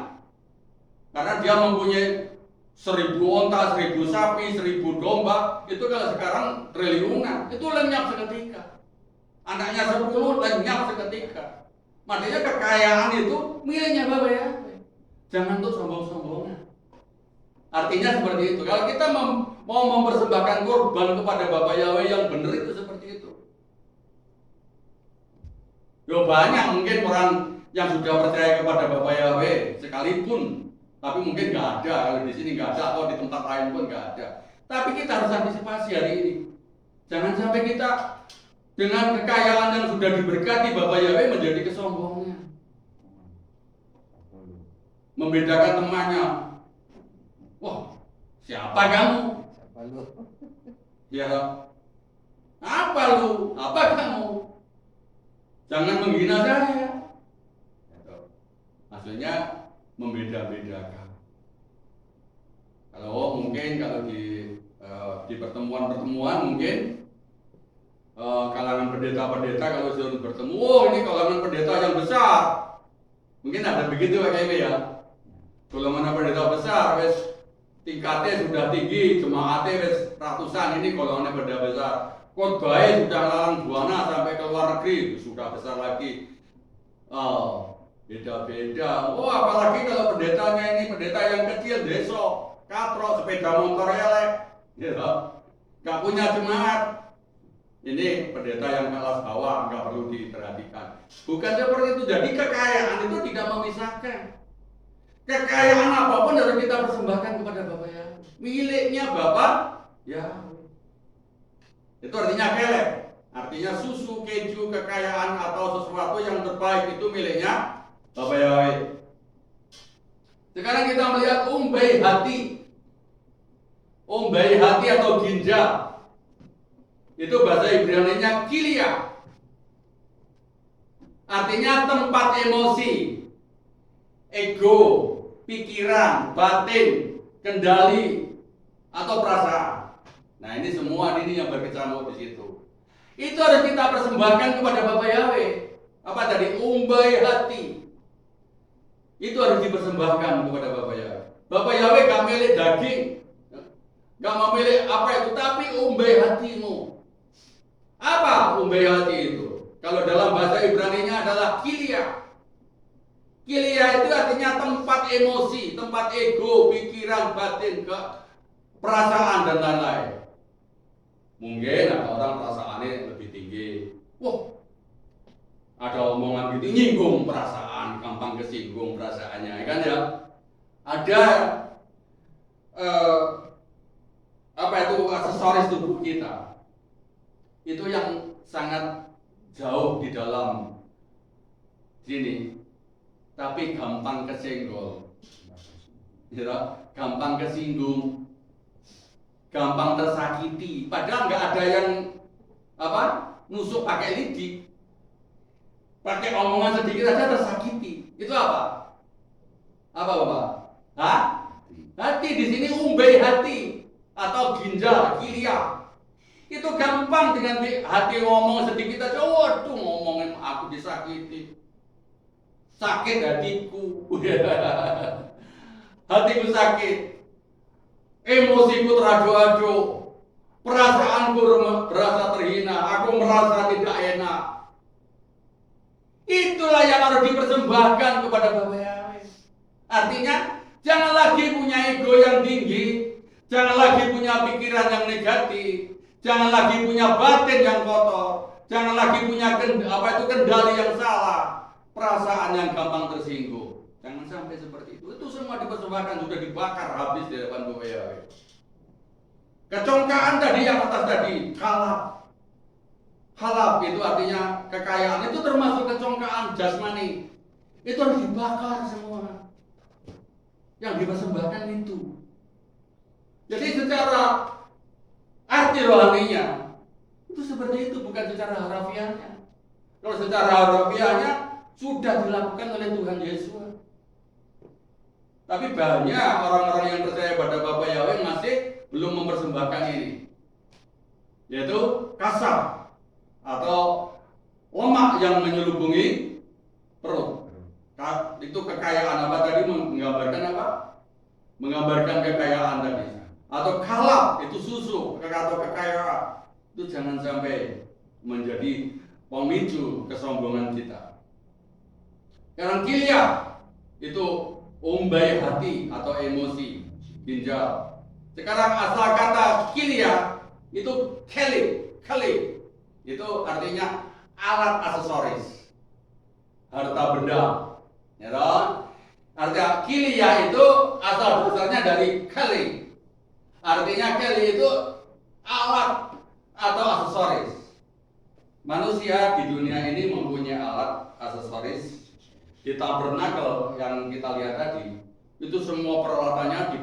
Karena dia mempunyai 1000 onta, 1000 sapi, 1000 domba. Itu kalau sekarang triliunan, itu lenyap seketika. Anaknya 10 lenyap seketika. Makanya kekayaan itu miliknya Bapak ya. Jangan untuk sombong-sombongan. Artinya seperti itu. Kalau kita mau mempersembahkan korban kepada Bapak Yahweh yang benar itu seperti itu. Yo banyak mungkin orang yang sudah percaya kepada Bapak Yahweh sekalipun, tapi mungkin nggak ada. Kalau di sini nggak ada atau di tempat lain pun nggak ada. Tapi kita harus antisipasi hari ini. Jangan sampai kita dengan kekayaan yang sudah diberkati Bapak Yahweh menjadi kesombongan. Membedakan temannya. Wah, siapa kamu? Siapa lu? Ya, apa lu? Apa kamu? Jangan menghina saya. Maksudnya membeda-bedakan. Kalau mungkin di pertemuan mungkin kalangan pendeta-pendeta kalau sudah bertemu, oh ini kalangan pendeta yang besar. Mungkin ada begitu Pak Kemi ya. Golongan pendeta besar, wes tingkatnya sudah tinggi, jemaatnya wes ratusan, ini golongan pendeta besar. Khotbahnya sudah lalang buana sampai ke luar negeri, sudah besar lagi. Oh, beda-beda. Oh, apalagi kalau pendetanya ini pendeta yang kecil, desa, katrok, sepeda motor elek, gitu. Gak punya jemaat. Ini pendeta yang kelas bawah, nggak perlu diperhatikan. Bukan seperti itu. Jadi kekayaan itu tidak memisahkan. Kekayaan apapun harus kita persembahkan kepada Bapak ya. Miliknya Bapak ya. Itu artinya kelek. Artinya susu, keju, kekayaan atau sesuatu yang terbaik itu miliknya Bapak Yahweh. Sekarang kita melihat umbai hati. Umbai hati atau ginjal. Itu bahasa Ibrani-nya kilia. Artinya tempat emosi, ego, pikiran, batin, kendali, atau perasaan. Nah ini semua ini yang berkecamuk di situ. Itu harus kita persembahkan kepada Bapak Yahweh. Apa tadi? Umbai hati. Itu harus dipersembahkan kepada Bapak Yahweh. Bapak Yahweh gak milik daging, gak memilih apa itu, tapi umbai hatimu. Apa umbai hati itu? Kalau dalam bahasa Ibrani-nya adalah kilia. Kilia itu artinya tempat emosi, tempat ego, pikiran, batin, perasaan dan lain-lain. Mungkin ada orang perasaannya lebih tinggi. Wah, ada omongan gitu nyinggung perasaan, gampang kesinggung perasaannya, kan ya? Ada apa itu aksesoris tubuh kita. Itu yang sangat jauh di dalam sini, tapi gampang kesenggol, ya, gampang kesinggung, gampang tersakiti. Padahal nggak ada yang nusuk pakai lidi, pakai omongan sedikit aja tersakiti. Itu apa? Apa Bapak? Hati di sini umbai hati atau ginjal kilia. Itu gampang dengan hati ngomong sedikit aja, waduh ngomongin aku disakiti. Sakit hatiku. Hatiku sakit. Emosiku teradu-adu. Perasaanku merasa terhina, aku merasa tidak enak. Itulah yang harus dipersembahkan kepada Bapak Yahweh. Artinya, jangan lagi punya ego yang tinggi, jangan lagi punya pikiran yang negatif. Jangan lagi punya batin yang kotor. Jangan lagi punya kendali yang salah. Perasaan yang gampang tersinggung. Jangan sampai seperti itu. Itu semua dipersembahkan, sudah dibakar habis di depan Bapak Yahweh. Kecongkaan tadi yang atas tadi kalah. Halal itu artinya kekayaan, itu termasuk kecongkaan jasmani. Itu harus dibakar semua. Yang dipersembahkan itu. Jadi secara arti rohaninya itu seperti itu, bukan secara harafiahnya. Kalau secara harafiahnya sudah dilakukan oleh Tuhan Yesus. Tapi banyak orang-orang yang percaya pada Bapa Yahweh masih belum mempersembahkan ini, yaitu kasar atau lemak yang menyelubungi perut. Itu kekayaan apa tadi, menggambarkan apa? Menggambarkan kekayaan tadi. Atau kalap, itu susu atau kekayaan. Itu jangan sampai menjadi pemicu kesombongan kita. Sekarang kilia itu umbai hati atau emosi, ginjal. Sekarang asal kata kilia itu keli, itu artinya alat aksesoris, harta benda, ya toh? Artinya kilia itu asal besarnya dari keli, artinya keli itu alat atau aksesoris. Manusia di dunia ini mempunyai alat aksesoris. Di tabernakel yang kita lihat tadi, itu semua peralatannya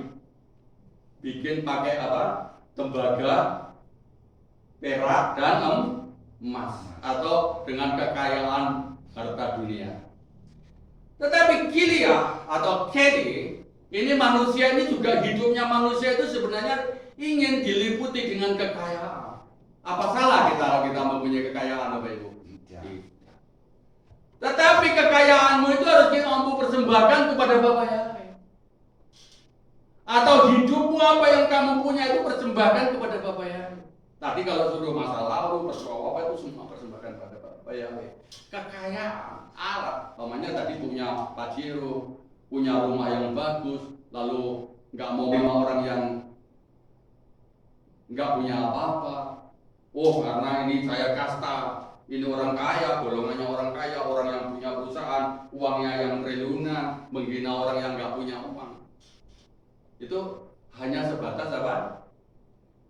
dibikin pakai apa? Tembaga, perak, dan emas, atau dengan kekayaan harta dunia. Tetapi kilia atau keli, ini manusia ini juga, hidupnya manusia itu sebenarnya ingin diliputi dengan kekayaan. Apa salah kita mempunyai kekayaan, Bapak Ibu? Tetapi kekayaanmu itu harus kita mampu persembahkan kepada Bapa Yahweh. Atau hidupmu apa yang kamu punya itu persembahkan kepada Bapa Yahweh. Tadi kalau sudah masa lalu, persoalan itu semua persembahkan kepada Bapa Yahweh. Kekayaan, alat, namanya tadi punya Pajero, punya rumah yang bagus, lalu nggak mau sama orang yang nggak punya apa-apa. Oh, karena ini saya kasta. Ini orang kaya, golongannya orang kaya, orang yang punya perusahaan, uangnya yang triliunan, menghina orang yang nggak punya uang. Itu hanya sebatas apa?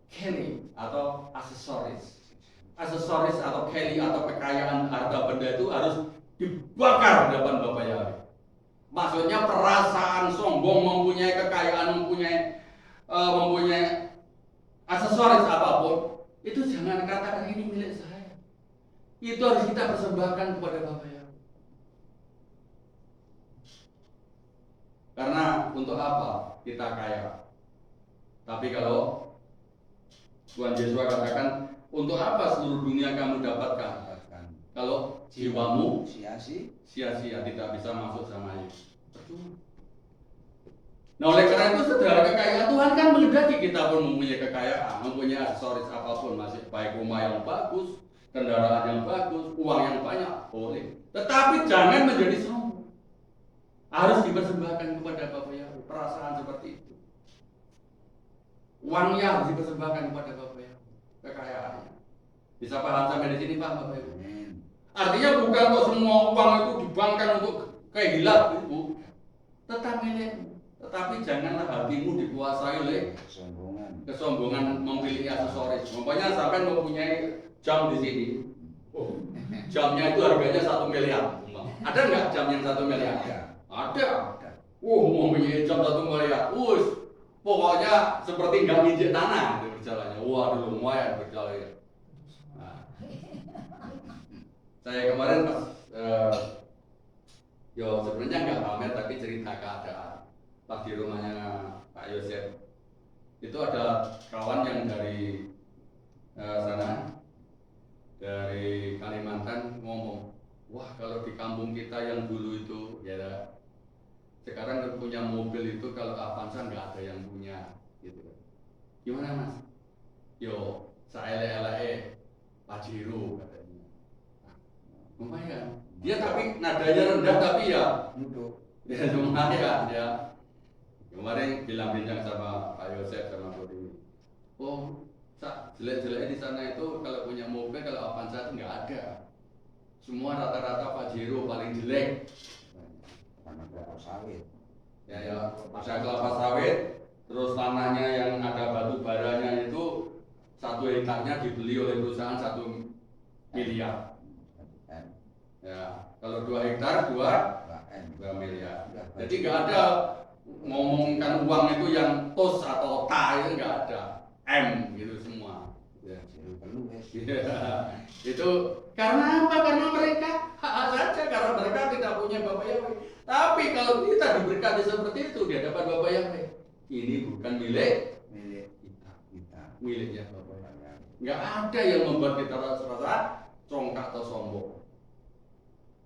Keli atau aksesoris. Aksesoris atau keli atau kekayaan harta benda itu harus dibakar di depan Bapa Yahweh. Maksudnya perasaan sombong, mempunyai kekayaan, mempunyai aksesoris apapun, itu jangan katakan ini milik saya. Itu harus kita persembahkan kepada Bapa Yahweh. Karena untuk apa kita kaya? Tapi kalau Tuhan Yesus katakan, untuk apa seluruh dunia kamu dapatkan? Kalau jiwamu sia-sia, tidak bisa masuk sama Yesus. Nah, oleh karena itu saudara, kekayaan Tuhan kan menghendaki kita pun mempunyai kekayaan, mempunyai aksesoris apapun, masih baik rumah yang bagus, kendaraan yang bagus, uang yang banyak, boleh. Tetapi jangan menjadi sombong. Harus dipersembahkan kepada Bapa Yahweh. Perasaan seperti itu. Uangnya harus dipersembahkan kepada Bapa Yahweh. Kekayaannya. Bisa paham sampai di sini, Pak, Bapak Ibu? Artinya bukan kok semua uang itu dibankkan untuk kehilat, Ibu. Tetap milikmu. Tetapi janganlah hatimu dikuasai oleh kesombongan memiliki aksesoris. Makanya sampai mempunyai jam di sini. Oh, jamnya itu harganya 1 miliar. Ada nggak jam yang 1 miliar? Ada. Mempunyai jam 1 miliar. Pokoknya seperti nggak nginjek tanah berjalannya. Waduh, lumayan berjalannya. Nah, saya kemarin pas, sebenarnya nggak pamer tapi cerita keadaan. Pas di rumahnya Pak Yosef, itu ada kawan yang dari sana, dari Kalimantan, ngomong, wah kalau di kampung kita yang dulu itu, ya sekarang punya mobil itu kalau Avanza nggak ada yang punya, gitu. Gimana Mas? Saya ele Pajero katanya. Lumayan. Dia tapi nadanya rendah tapi ya, lumayan ya. Kemarin bilang-bilang sama Pak Yosef sama Bodi, jelek-jeleknya di sana itu kalau punya mobil, kalau Avanza itu nggak ada. Semua rata-rata Pajero paling jelek. Karena kelapa sawit. Ya, ada kelapa sawit, terus tanahnya yang ada batu baranya itu 1 hektarnya dibeli oleh perusahaan 1 miliar. M. Ya, kalau 2 hektar 2 M. miliar. Jadi nggak ada ngomongkan uang itu yang tos atau ta, itu nggak ada. M gitu semua. Ya. Jadi perlu ya. Iya. Itu karena apa? Karena mereka hak saja, karena mereka tidak punya Bapak Yahweh. Tapi kalau kita diberkati seperti itu di hadapan Bapak Yahweh, ini bukan milik Kita. miliknya Bapak Yahweh. Nggak ada yang membuat kita rasa congkak atau sombong.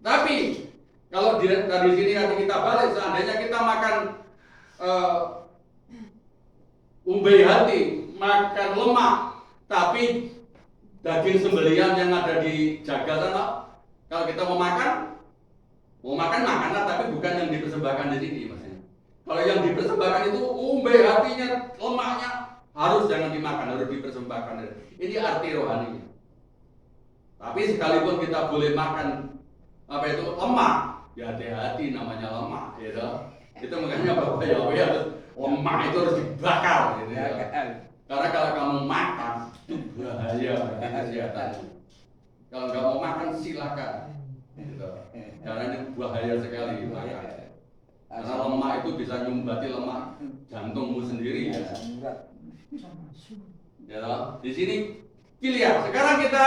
Tapi kalau dari sini nanti kita balik, seandainya kita makan umbai hati, makan lemak, tapi daging sembelihan yang ada di jagal sana, kalau kita mau makan makanlah, tapi bukan yang dipersembahkan di sini maksudnya. Kalau yang dipersembahkan itu umbai hatinya, lemaknya harus jangan dimakan, harus dipersembahkan. Ini arti rohaninya. Tapi sekalipun kita boleh makan apa itu lemak, ya hati-hati namanya lemak, gitu. Itu makanya Bapak Yahweh harus lemak itu harus dibakar, gitu ya. Karena kalau kamu makan itu bahaya bagi kesehatanmu. Kalau nggak mau makan silakan, gitu. Karena ini bahaya sekali makan. Karena lemak itu bisa nyumbati lemak jantungmu sendiri ya. Ya, di sini Gilead. Sekarang kita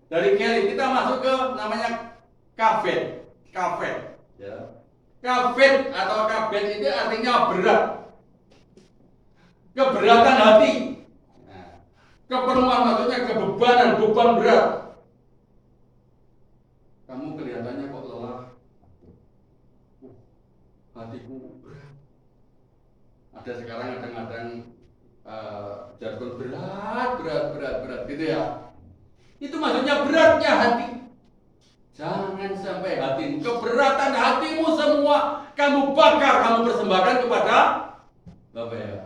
dari Kelly kita masuk ke namanya kafet. Ya. Kafet atau kabet itu artinya berat. Keberatan hati. Nah, kepenuhan maksudnya kebebanan, beban berat. Kamu kelihatannya kok lelah. Hatiku berat. Ada sekarang kadang-kadang jargon berat gitu ya. Itu maksudnya beratnya hati. Jangan sampai hatimu, keberatan hatimu semua kamu bakar, kamu persembahkan kepada Bapak ya.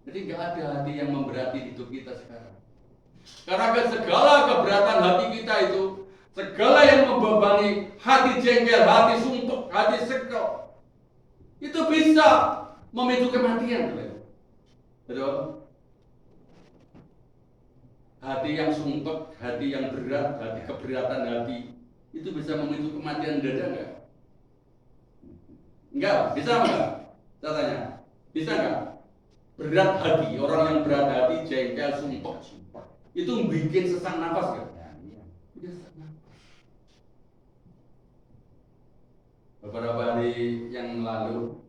Jadi nggak ada hati yang memberati hidup kita sekarang. Karena segala keberatan hati kita itu, segala yang membebani hati jengkel, hati sumpah, hati sekel, itu bisa memicu kematian. Betul? Hati yang sumpah, hati yang berat, hati keberatan hati, itu bisa memicu kematian dada enggak? Enggak, bisa enggak? Saya tanya, bisa enggak? Berat hati, orang yang berat hati, jengkel, sumpah, itu bikin sesak nafas enggak? Bikin sesak nafas. Beberapa hari yang lalu,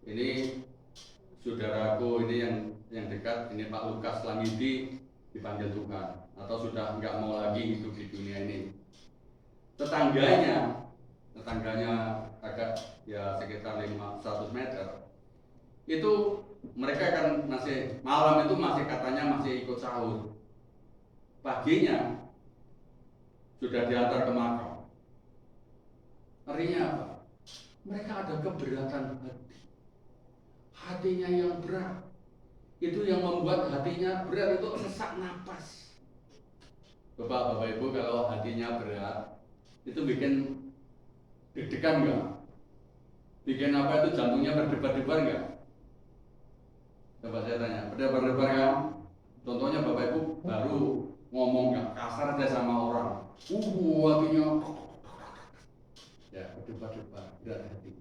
ini saudaraku ini yang dekat, ini Pak Lukas Langidi dipanggil Tuhan, atau sudah enggak mau lagi hidup di dunia ini. Tetangganya agak ya sekitar 100 meter. Itu mereka kan masih malam itu masih katanya masih ikut sahur. Paginya sudah diantar ke makam. Artinya apa? Mereka ada keberatan hati. Hatinya yang berat. Itu yang membuat hatinya berat, itu sesak napas. Bapak Ibu, kalau hatinya berat, itu bikin deg-degan enggak? Bikin apa itu jantungnya berdebar-debar enggak? Coba saya tanya, berdebar-debar kan? Contohnya Bapak Ibu baru ngomong nggak kasar aja sama orang, hatinya ya berdebar-debar, berat hati.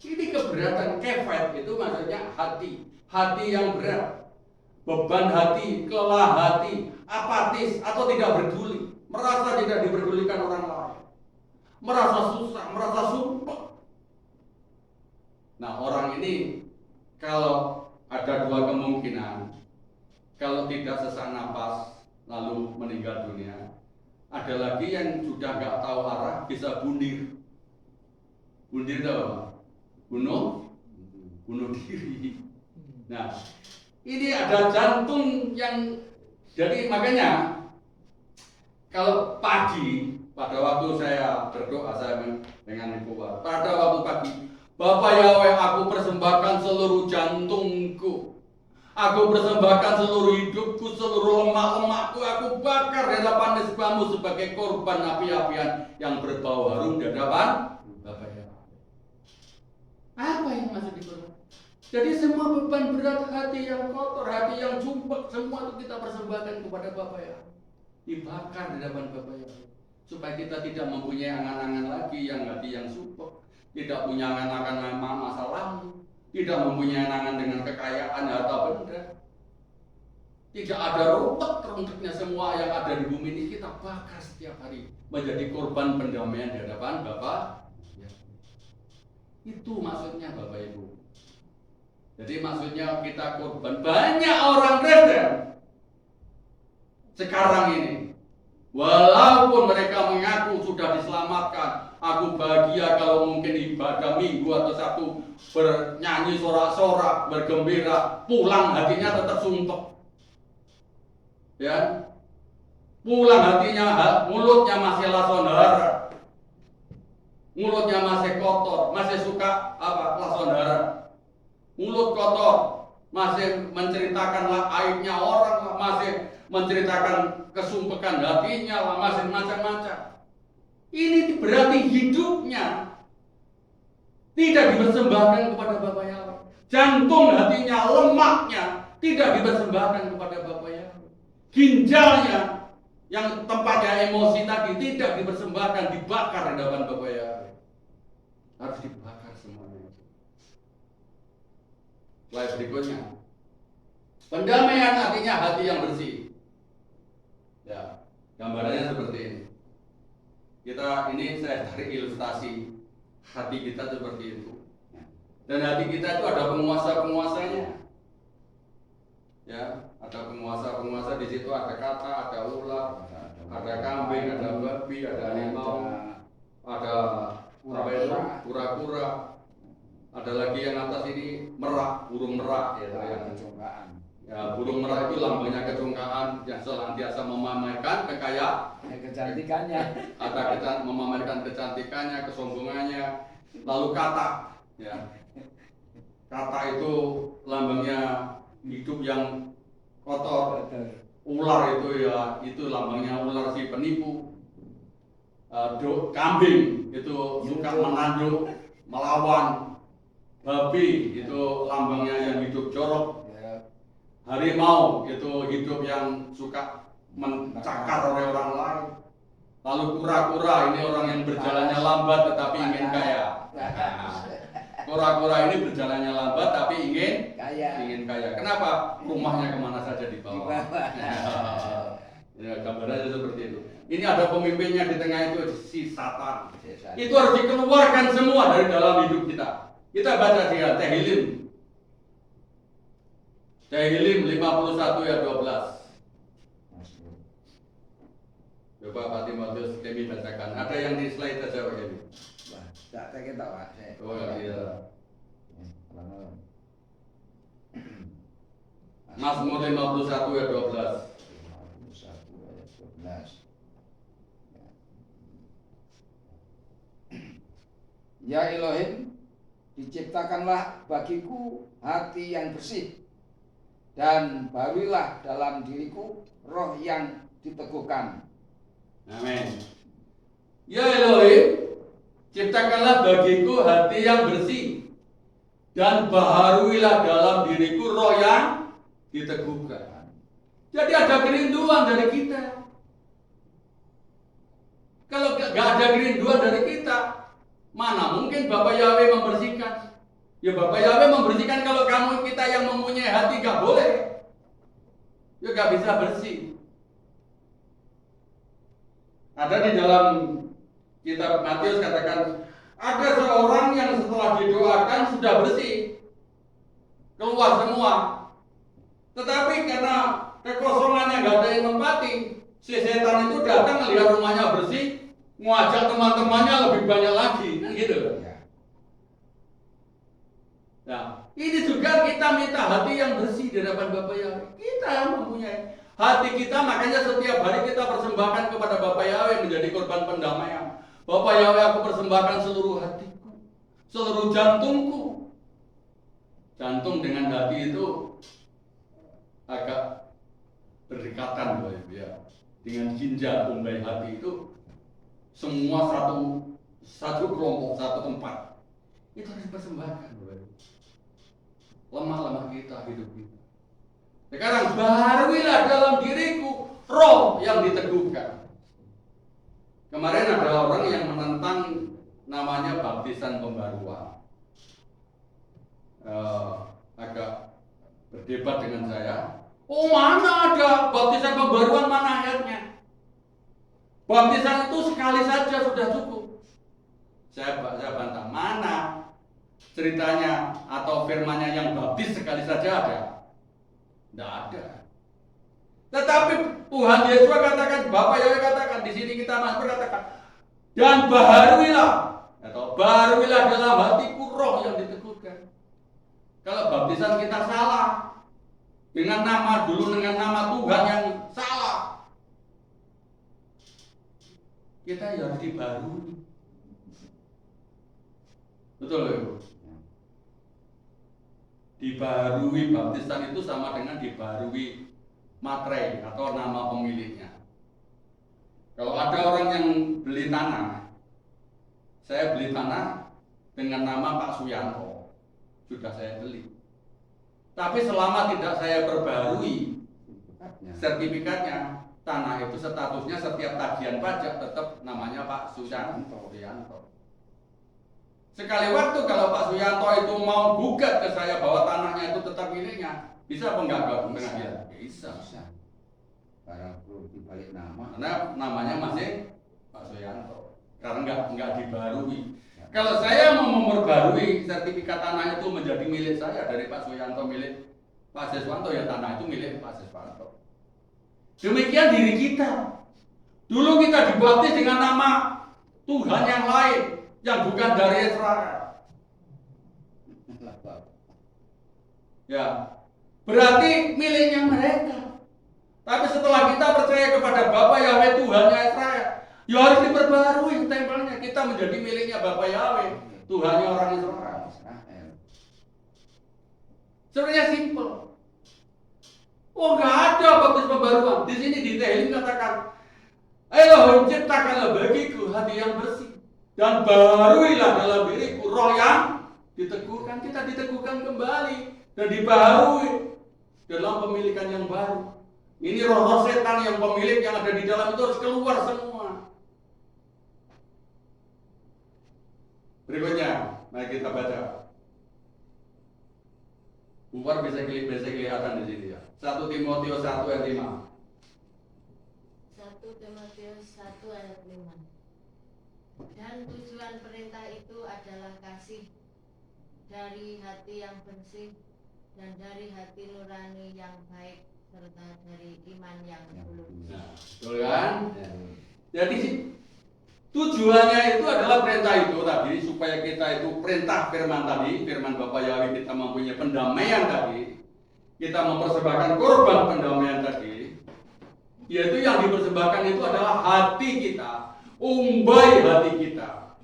Ini keberatan kefet itu maksudnya hati yang berat, beban hati, kelah hati, apatis atau tidak peduli, merasa tidak diperdulikan orang lain, merasa susah, merasa sumpah. Nah orang ini kalau ada dua kemungkinan, kalau tidak sesak napas lalu meninggal dunia, ada lagi yang sudah nggak tahu arah bisa bundir itu apa? Bunuh diri. Nah, ini ada jantung yang jadi makanya kalau pagi pada waktu saya berdoa saya dengan Ibu, pada waktu pagi, Bapak Yahweh, aku persembahkan seluruh jantungku, aku persembahkan seluruh hidupku, seluruh lemak-lemakku, aku bakar di hadapan nisbamu sebagai korban api-apian yang berbau harum di hadapan Bapak Yahweh. Apa yang masuk di korban? Jadi semua beban berat hati yang kotor, hati yang sumpah, semua itu kita persembahkan kepada Bapak Yahweh. dibakar di hadapan Bapa Yahweh, supaya kita tidak mempunyai angan-angan lagi yang hati yang supek, tidak punya angan-angan masa lalu, tidak mempunyai angan dengan kekayaan harta benda. Tidak ada runtek-runteknya semua yang ada di bumi ini kita bakar setiap hari menjadi korban pendamaian di hadapan Bapa. Ya. Itu maksudnya Bapak Ibu. Jadi maksudnya kita korban. Banyak orang Kristen sekarang ini, walaupun mereka mengaku sudah diselamatkan, aku bahagia kalau mungkin ibadah minggu atau Sabtu bernyanyi sorak-sorak, bergembira, pulang hatinya tetap sumpek. Ya, pulang hatinya, mulutnya masih lason hara, mulutnya masih kotor, masih suka lason hara, mulut kotor, masih menceritakan aibnya orang, masih menceritakan kesumpekan hatinya, masih macam-macam. Ini berarti hidupnya tidak dipersembahkan kepada Bapa Yahweh. Jantung hatinya, lemaknya tidak dipersembahkan kepada Bapa Yahweh. Ginjalnya yang tempatnya emosi tadi tidak dipersembahkan, dibakar di hadapan Bapa Yahweh. Harus dibakar semuanya. Slide berikutnya. Pendamaian artinya hati yang bersih. Ya, gambarannya seperti ini. Ini saya tarik ilustrasi hati kita seperti itu. Dan hati kita itu ada penguasa-penguasanya. Ya, ada penguasa-penguasa, di situ ada kata, ada ular, ada kambing, ada babi, ada harimau, ada kura-kura, ada lagi yang atas ini merak, burung merak, Kecongkaan. ya burung merak itu lambangnya kecongkaan yang senantiasa memamerkan Kecantikannya. ada memamerkan kecantikannya, kesombongannya. Lalu kata, ya kata itu lambangnya hidup yang kotor. Ular itu ya, itu lambangnya ular si penipu. Kambing itu suka menanduk, melawan. Babi itu lambangnya yang hidup jorok. Harimau itu hidup yang suka mencakar oleh orang lain. Lalu kura-kura ini orang yang berjalannya lambat tetapi ingin kaya. Kura-kura ini berjalannya lambat tapi ingin kaya. Kenapa? Rumahnya kemana saja dibawa. Ya, gambarannya seperti itu. Ini ada pemimpinnya di tengah itu, si Satan. Itu harus dikeluarkan semua dari dalam hidup kita. Kita baca di Tehillim. Tehillim 51 ayat 12. Coba Pak Timotius kami bacakan. Ada yang di slide saja Pak Kemi. Tak kita Pak. Oh iya. Mazmur 51 ayat 12. 51 ayat 12. Ya Elohim, diciptakanlah bagiku hati yang bersih, dan baruilah dalam diriku roh yang diteguhkan. Amin. Ya Elohim, ciptakanlah bagiku hati yang bersih, dan baharuilah dalam diriku roh yang diteguhkan. Jadi ada kerinduan dari kita. Kalau gak ada kerinduan dari kita, mana mungkin Bapak Yahweh membersihkan? Ya Bapak Yahweh membersihkan kalau kita yang mempunyai hati gak boleh. Ya gak bisa bersih. Ada di dalam kitab Matius katakan, ada seorang yang setelah didoakan sudah bersih, keluar semua. Tetapi karena kekosongannya gak ada yang menempati, si setan itu datang melihat rumahnya bersih, ngajak teman-temannya lebih banyak lagi, gitu. Nah, ini juga kita minta hati yang bersih di hadapan Bapak Yahweh. Kita mempunyai hati kita, makanya setiap hari kita persembahkan kepada Bapak Yahweh menjadi korban pendamaian. Bapak Yahweh, aku persembahkan seluruh hatiku, seluruh jantungku. Jantung dengan hati itu agak berdekatan, Bapak ya. Dengan ginjal umbai hati itu semua satu kelompok, satu tempat. Itu harus dipersembahkan, Bapak. Lemah-lemah kita, hidup kita. Sekarang baruilah dalam diriku roh yang diteguhkan. Kemarin ada orang yang menentang namanya baptisan pembaruan. Agak berdebat dengan saya. Oh, mana ada baptisan pembaruan, mana ayatnya? Baptisan itu sekali saja sudah cukup. Saya bantah, mana ceritanya atau firmannya yang baptis sekali saja ada? Tidak ada. Tetapi Tuhan Yesus katakan, Bapak Yahweh katakan, di sini kita masuk katakan, dan baharuilah atau baharuilah dalam hatiku roh yang diteguhkan. Kalau baptisan kita salah, dengan nama Tuhan yang salah, kita harus dibarui. Betul ya, Bu? Dibarui, baptisan itu sama dengan dibarui materai atau nama pemiliknya. Kalau ada orang yang beli tanah, saya beli tanah dengan nama Pak Suyanto, sudah saya beli. Tapi selama tidak saya perbarui sertifikatnya, tanah itu statusnya setiap tagihan pajak tetap namanya Pak Suyanto. Sekali waktu kalau Pak Suyanto itu mau gugat ke saya bahwa tanahnya itu tetap miliknya, bisa apa enggak pengadilan? Bisa. Barang perlu dibalik nama. Karena namanya masih Pak Suyanto. Karena enggak dibarui. Kalau saya mau memperbarui sertifikat tanah itu menjadi milik saya dari Pak Suyanto milik Pak Siswanto, ya tanah itu milik Pak Siswanto. Demikian diri kita. Dulu kita dibaptis dengan nama Tuhan yang lain yang bukan dari Israel. Ya, berarti miliknya mereka. Tapi setelah kita percaya kepada Bapa Yahweh Tuhannya Israel, ya harus diperbarui tempelnya. Kita menjadi miliknya Bapa Yahweh, Tuhannya orang Israel. Sebenarnya simpel. Oh, nggak ada baptis pembaruan. Di sini di Tehillim katakan, ayolah ciptakanlah bagiku hati yang bersih dan baruilah dalam diriku roh yang diteguhkan. Kita diteguhkan kembali dan dibarui dalam pemilikan yang baru. Ini roh-roh setan yang pemilik yang ada di dalam itu harus keluar semua. Berikutnya, mari kita baca. Umar bisa kelihatan di sini ya. 1 Timotius 1 ayat 5. 1 Timotius 1 ayat 5. Dan tujuan perintah itu adalah kasih dari hati yang bersih dan dari hati nurani yang baik serta dari iman yang tulus. Nah, betul kan? Jadi tujuannya itu adalah perintah itu tadi supaya kita itu perintah firman tadi, firman Bapa Yahweh, kita mempunyai pendamaian tadi, kita mempersembahkan korban pendamaian tadi, yaitu yang dipersembahkan itu adalah hati kita, umbai hati kita.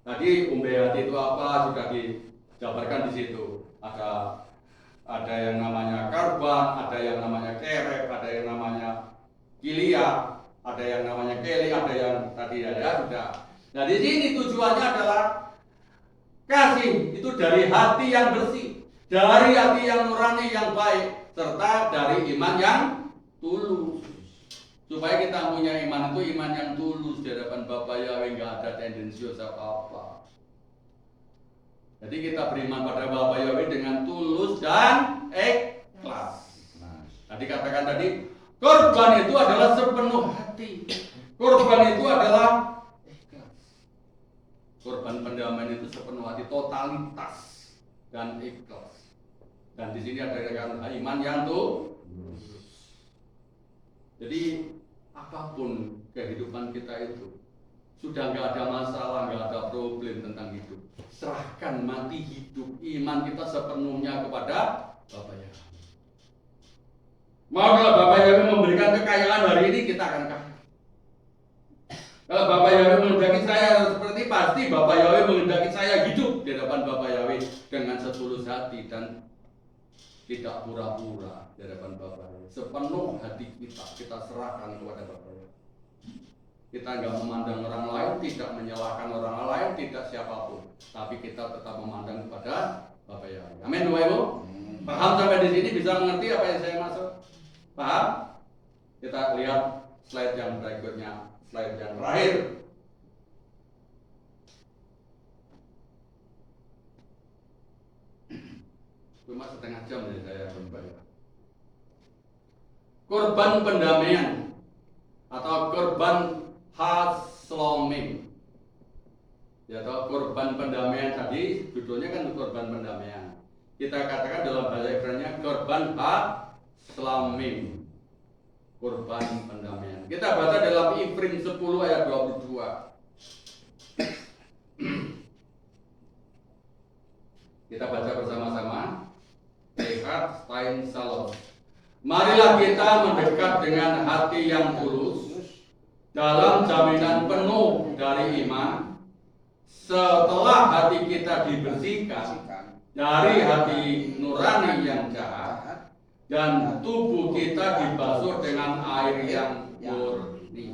Tadi umbai hati itu apa sudah dijabarkan di situ. Ada yang namanya karban, ada yang namanya kerek, ada yang namanya kilia, ada yang namanya keli, ada yang tadi ada sudah. Nah di sini tujuannya adalah kasih itu dari hati yang bersih, dari hati yang nurani yang baik, serta dari iman yang tulus. Supaya kita punya iman itu iman yang tulus di hadapan Bapa Yahweh, nggak ada tendensius apa-apa. Jadi kita beriman pada Bapa Yahweh dengan tulus dan ikhlas. Tadi katakan tadi, korban itu adalah sepenuh hati. Korban itu adalah ikhlas. Korban pendamaian itu sepenuh hati, totalitas dan ikhlas. Dan di sini ada iman yang tulus. Jadi apapun kehidupan kita itu sudah nggak ada masalah, nggak ada problem tentang hidup. Serahkan mati hidup iman kita sepenuhnya kepada Bapa Yahweh. Mau kalau Bapa Yahweh memberikan kekayaan hari ini, kita akan kaya. Kalau Bapa Yahweh menghendaki saya seperti pasti Bapa Yahweh menghendaki saya hidup di hadapan Bapa Yahweh dengan setulus hati dan tidak pura-pura di hadapan Bapa Yahweh. Sepenuh hati kita serahkan kepada Bapa Yahweh. Kita nggak memandang orang lain, tidak menyalahkan orang lain, tidak siapapun, tapi kita tetap memandang kepada Bapa Yahweh. Amin, Bapak Ibu. Paham sampai di sini, bisa mengerti apa yang saya maksud? Paham? Kita lihat slide yang berikutnya, slide yang terakhir. Cuma setengah jam ya saya membayar. Korban pendamaian atau korban haslomim. Ya, atau korban pendamaian tadi judulnya kan korban pendamaian. Kita katakan dalam bahasa Ibrani korban haslomim. Korban pendamaian. Kita baca dalam Ifrim 10 ayat 22. Kita baca bersama-sama. Lihat Stein Salom. Marilah kita mendekat dengan hati yang tulus dalam jaminan penuh dari iman. Setelah hati kita dibersihkan dari hati nurani yang jahat dan tubuh kita dibasuh dengan air yang murni.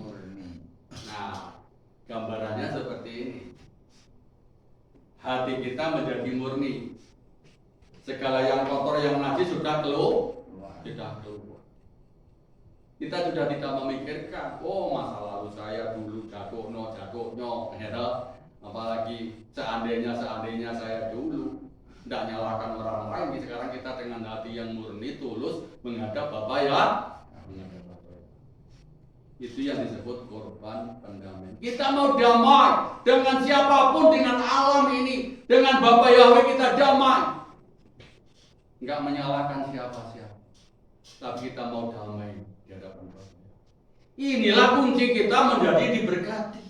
Nah, gambarannya seperti ini. Hati kita menjadi murni. Segala yang kotor, yang najis sudah keluar. Kita sudah tidak memikirkan, oh masa lalu saya dulu jatuhnya, apalagi seandainya saya dulu tidak nyalakan orang lain. Sekarang kita dengan hati yang murni, tulus menghadap Bapa ya. Itu yang disebut korban pendamaian. Kita mau damai dengan siapapun, dengan alam ini, dengan Bapa Yahweh kita damai. Enggak menyalahkan siapa-siapa, tapi kita mau damai di hadapan Bapa. Inilah kunci kita menjadi diberkati.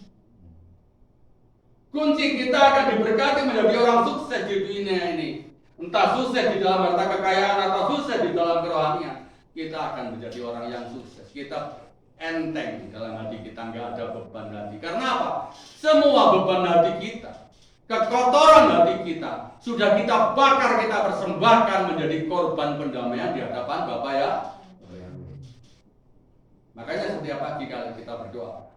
Kunci kita akan diberkati menjadi orang sukses di dunia ini. Entah sukses di dalam harta kekayaan atau sukses di dalam kerohanian, kita akan menjadi orang yang sukses. Kita enteng dalam hati kita, nggak ada beban hati. Karena apa? Semua beban hati kita, kekotoran hati kita sudah kita bakar, kita persembahkan menjadi korban pendamaian di hadapan Bapa ya. Makanya setiap pagi kali kita berdoa,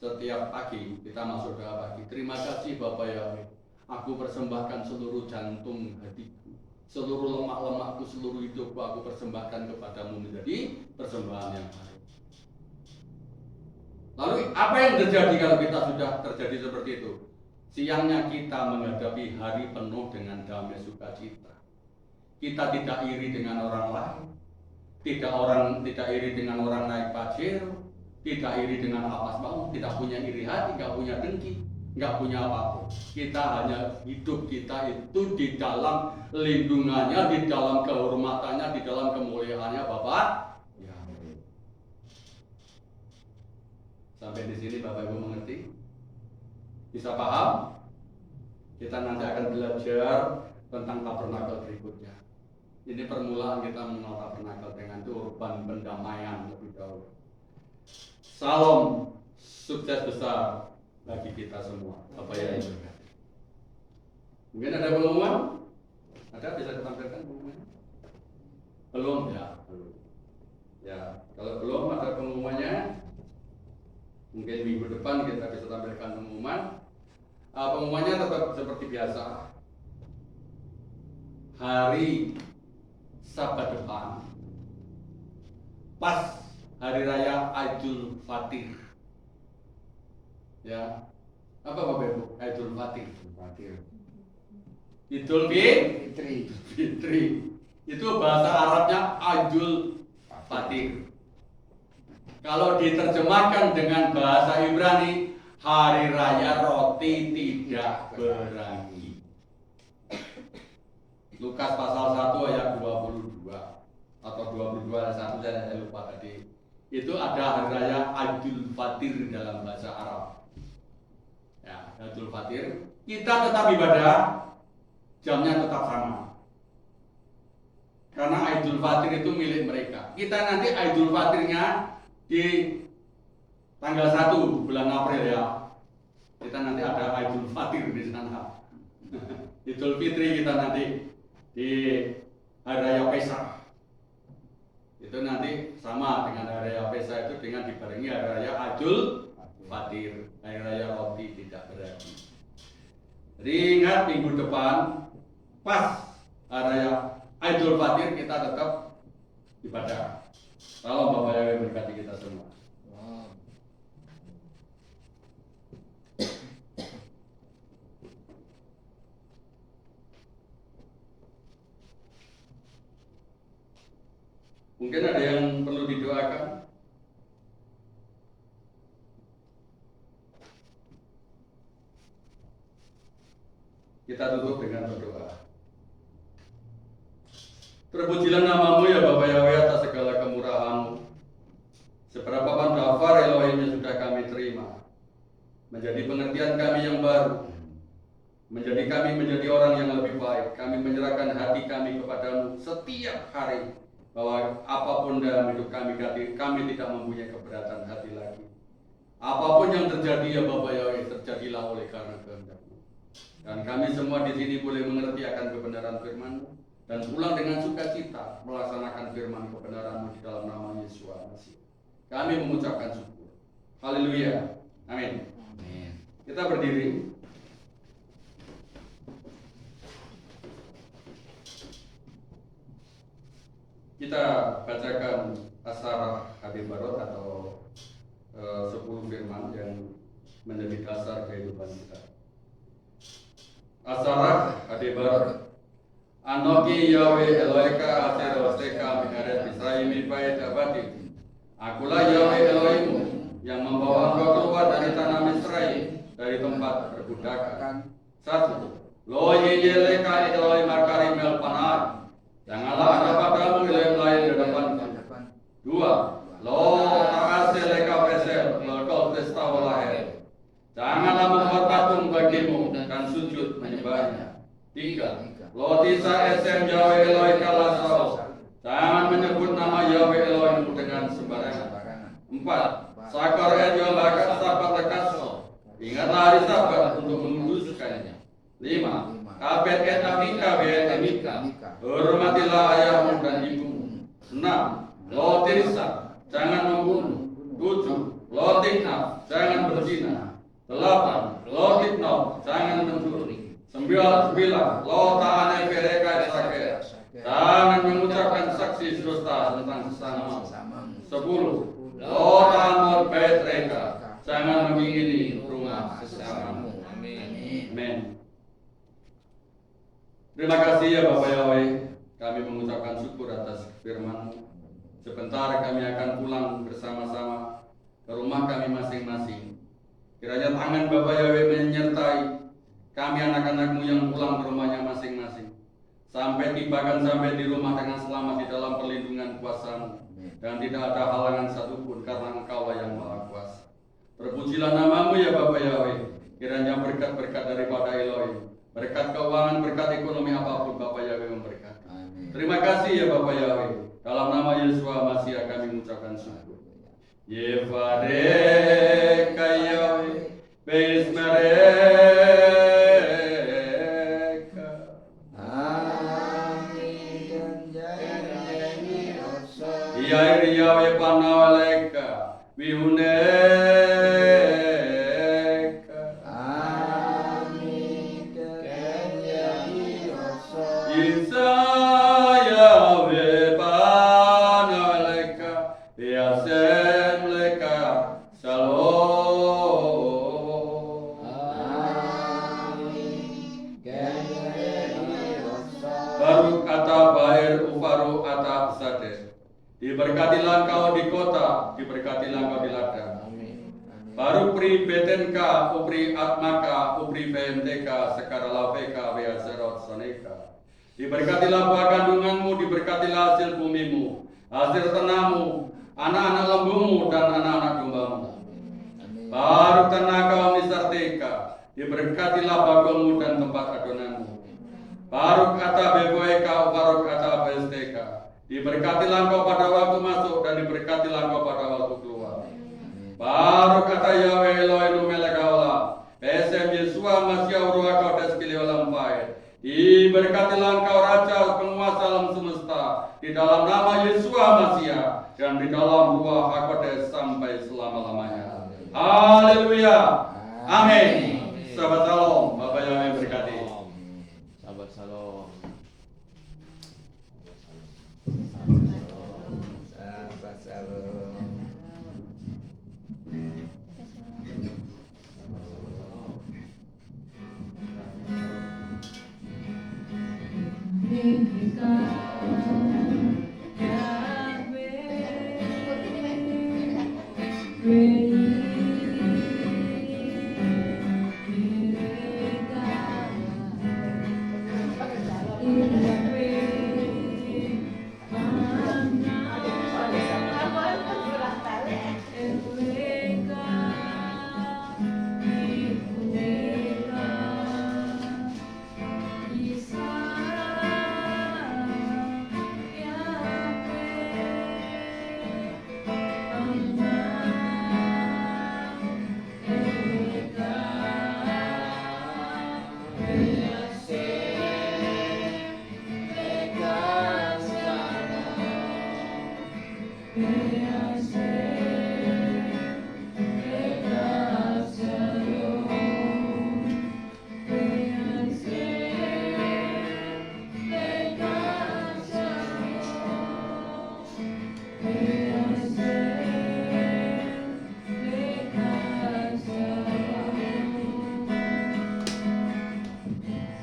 setiap pagi kita masuk doa pagi, terima kasih Bapa Yahweh, aku persembahkan seluruh jantung hatiku, seluruh lemak-lemakku, seluruh hidupku aku persembahkan kepadamu menjadi persembahan yang baik. Lalu apa yang terjadi kalau kita sudah terjadi seperti itu? Siangnya kita menghadapi hari penuh dengan damai sukacita. Kita tidak iri dengan orang lain, tidak iri dengan orang naik pajero, tidak iri dengan apa mau, tidak punya iri hati, nggak punya dengki, nggak punya apapun. Kita hanya hidup kita itu di dalam lindungannya, di dalam kehormatannya, di dalam kemuliaannya Bapak. Ya. Sampai di sini Bapak Ibu mengerti? Bisa paham? Kita nanti akan belajar tentang tabernakel berikutnya. Ini permulaan kita mengenal tabernakel dengan korban pendamaian lebih dahulu. Salam sukses besar bagi kita semua. Apa yang berkati? Mungkin ada pengumuman? Ada, bisa ditampilkan pengumumannya? Belum ya? Belum. Ya, kalau belum ada pengumumannya, mungkin minggu depan kita bisa tampilkan pengumuman. Pengumumannya tetap seperti biasa. Hari Sabat depan, pas hari raya Idul Fitri. Ya, apa Bapak Ibu? Idul Fitri. Idul Fitri. Itu bahasa Arabnya Idul Fitri. Kalau diterjemahkan dengan bahasa Ibrani, hari raya roti tidak berangi. Lukas pasal 1 ayat 22 atau 22 ayat 1, saya lupa tadi. Itu ada hari raya Idul Fitri dalam bahasa Arab. Ya, Idul Fitri. Kita tetap ibadah, jamnya tetap sama. Karena Idul Fitri itu milik mereka. Kita nanti Idul Fitrinya di tanggal 1 bulan April ya. Kita nanti ada Idul Fitri di sana. Idul Fitri kita nanti di hari raya Pesach. Itu nanti sama dengan hari raya Pesach itu dengan dibarengi hari raya Idul Fitri, hari raya roti tidak berangi. Jadi ingat minggu depan pas hari raya Idul Fitri kita tetap ibadah. Salam Bapak Yahweh berkati kita semua. Wow. Mungkin ada yang perlu didoakan. Kita tutup dengan berdoa. Terpujilah namamu ya Bapak Yahweh atas segala kemurahan-Mu. Seberapapun daftar Elohim yang sudah kami terima, menjadi pengertian kami yang baru, menjadi kami menjadi orang yang lebih baik. Kami menyerahkan hati kami kepadamu setiap hari, bahwa apapun dalam hidup kami tidak mempunyai keberatan hati lagi. Apapun yang terjadi ya Bapak Yahweh, terjadilah oleh karena kehendak-Mu. Dan kami semua di sini boleh mengerti akan kebenaran firman-Mu dan pulang dengan sukacita melaksanakan firman kebenaran-Mu di dalam nama Yesus Masih. Kami mengucapkan syukur. Haleluya. Amin. Amin. Kita berdiri. Kita bacakan Asarah Hadebarot atau 10 firman yang menjadi dasar kehidupan kita. Asarah Hadebarot. Anoki Yahweh Eloheka Asher Osteka Minaret Misraim Mipai Dabati. Akulah Yahweh Elohimmu yang membawa engkau keluar dari tanah Misraim, dari tempat perbudakan. 1. Lo yeyeleka Elohim Akarim El Panah. Janganlah ada padamu Elohim lain di depanku. 2. Lo ta'aseleka Besel Lelkol Testawalaher. Janganlah membuat patung bagimu dan sujud menyembahnya. 3. Lo tisa esem Yahweh Elohim Kalasau. Jangan menyebut nama Yahweh Elohimmu dengan sembarangan. 4. Sakar Ejo Bakat Sabat Lekaso. Ingatlah hari Sabat untuk menguduskannya. 5. Kabet et Amika bet Amika. Hormatilah ayahmu dan ibumu. 6. Lo tirisa. Jangan membunuh. 7. Lo tiknaf. Jangan berzina. 8. Lo kitnaf. Jangan mencuri. 9. Lo ta'ane mereka sakit. Jangan mengucapkan saksi dusta tentang sesama. 10. Lo ta'amur bait mereka. Jangan mengingini rumah sesamamu. Amin. Terima kasih ya Bapak Yahweh. Kami mengucapkan syukur atas firman-Mu. Sebentar kami akan pulang bersama-sama ke rumah kami masing-masing. Kiranya tangan Bapak Yahweh menyertai kami anak-anak-Mu yang pulang ke rumahnya masing-masing. Sampai di rumah dengan selamat di dalam perlindungan kuasa-Mu. Dan tidak ada halangan satupun karena Engkaulah yang Maha Kuasa. Terpujilah namamu ya Bapak Yahweh. Kiranya berkat-berkat daripada Elohim, berkat keuangan, berkat ekonomi apapun Bapak Yahweh memberkati. Terima kasih ya Bapak Yahweh. Dalam nama Yesus Masih kami mengucapkan syukur. Yevareka Yahweh Beismereka. Yair Yahweh Panawaleka Wihuneka. Isa Yahweh Panawaleka Biasem Leka Shalom. Baruch atah Baer Ufaru atah Sadeh. Diberkatilah engkau di kota, diberkatilah engkau di ladang. Baru pri betenka, upri atmaka, upri BMTK, sekarang laveka, beaserot soneka. Diberkatilah buah kandunganmu, diberkatilah hasil bumimu, hasil tanahmu, anak-anak lembumu dan anak-anak dombamu. Baru tanah kau misarteka, diberkatilah bagongmu dan tempat adonanmu. Baru kata bevoeka, baru kata besteka. Diberkatilah engkau pada waktu masuk dan diberkatilah engkau pada waktu keluar. Baru kata Yahweh Elohim melekaola. Besem Yesua Masih Ruach Kodes Kiliolam Pae. Diberkatilah engkau Raja penguasa alam semesta di dalam nama Yesua Masih dan di dalam Ruach HaKodes sampai selama-lamanya. Haleluya. Amin. Sahabat Shalom, Bapak Yahweh berkati. Sahabat Shalom. Sahabat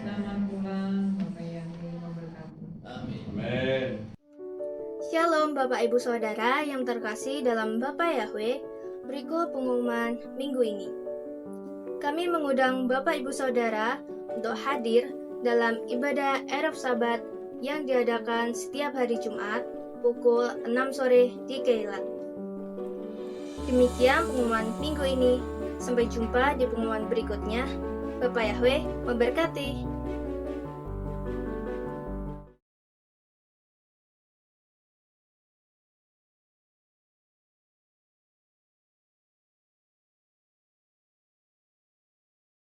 Selamat pulang, Bapak Yani memberkati. Amin. Amin. Shalom Bapak Ibu Saudara yang terkasih dalam Bapa Yahweh, berikut pengumuman minggu ini. Kami mengundang Bapak Ibu Saudara untuk hadir dalam ibadah Erev Sabat yang diadakan setiap hari Jumat pukul 6 sore di Keilat. Demikian pengumuman minggu ini. Sampai jumpa di pengumuman berikutnya. Bapak Yahweh memberkati.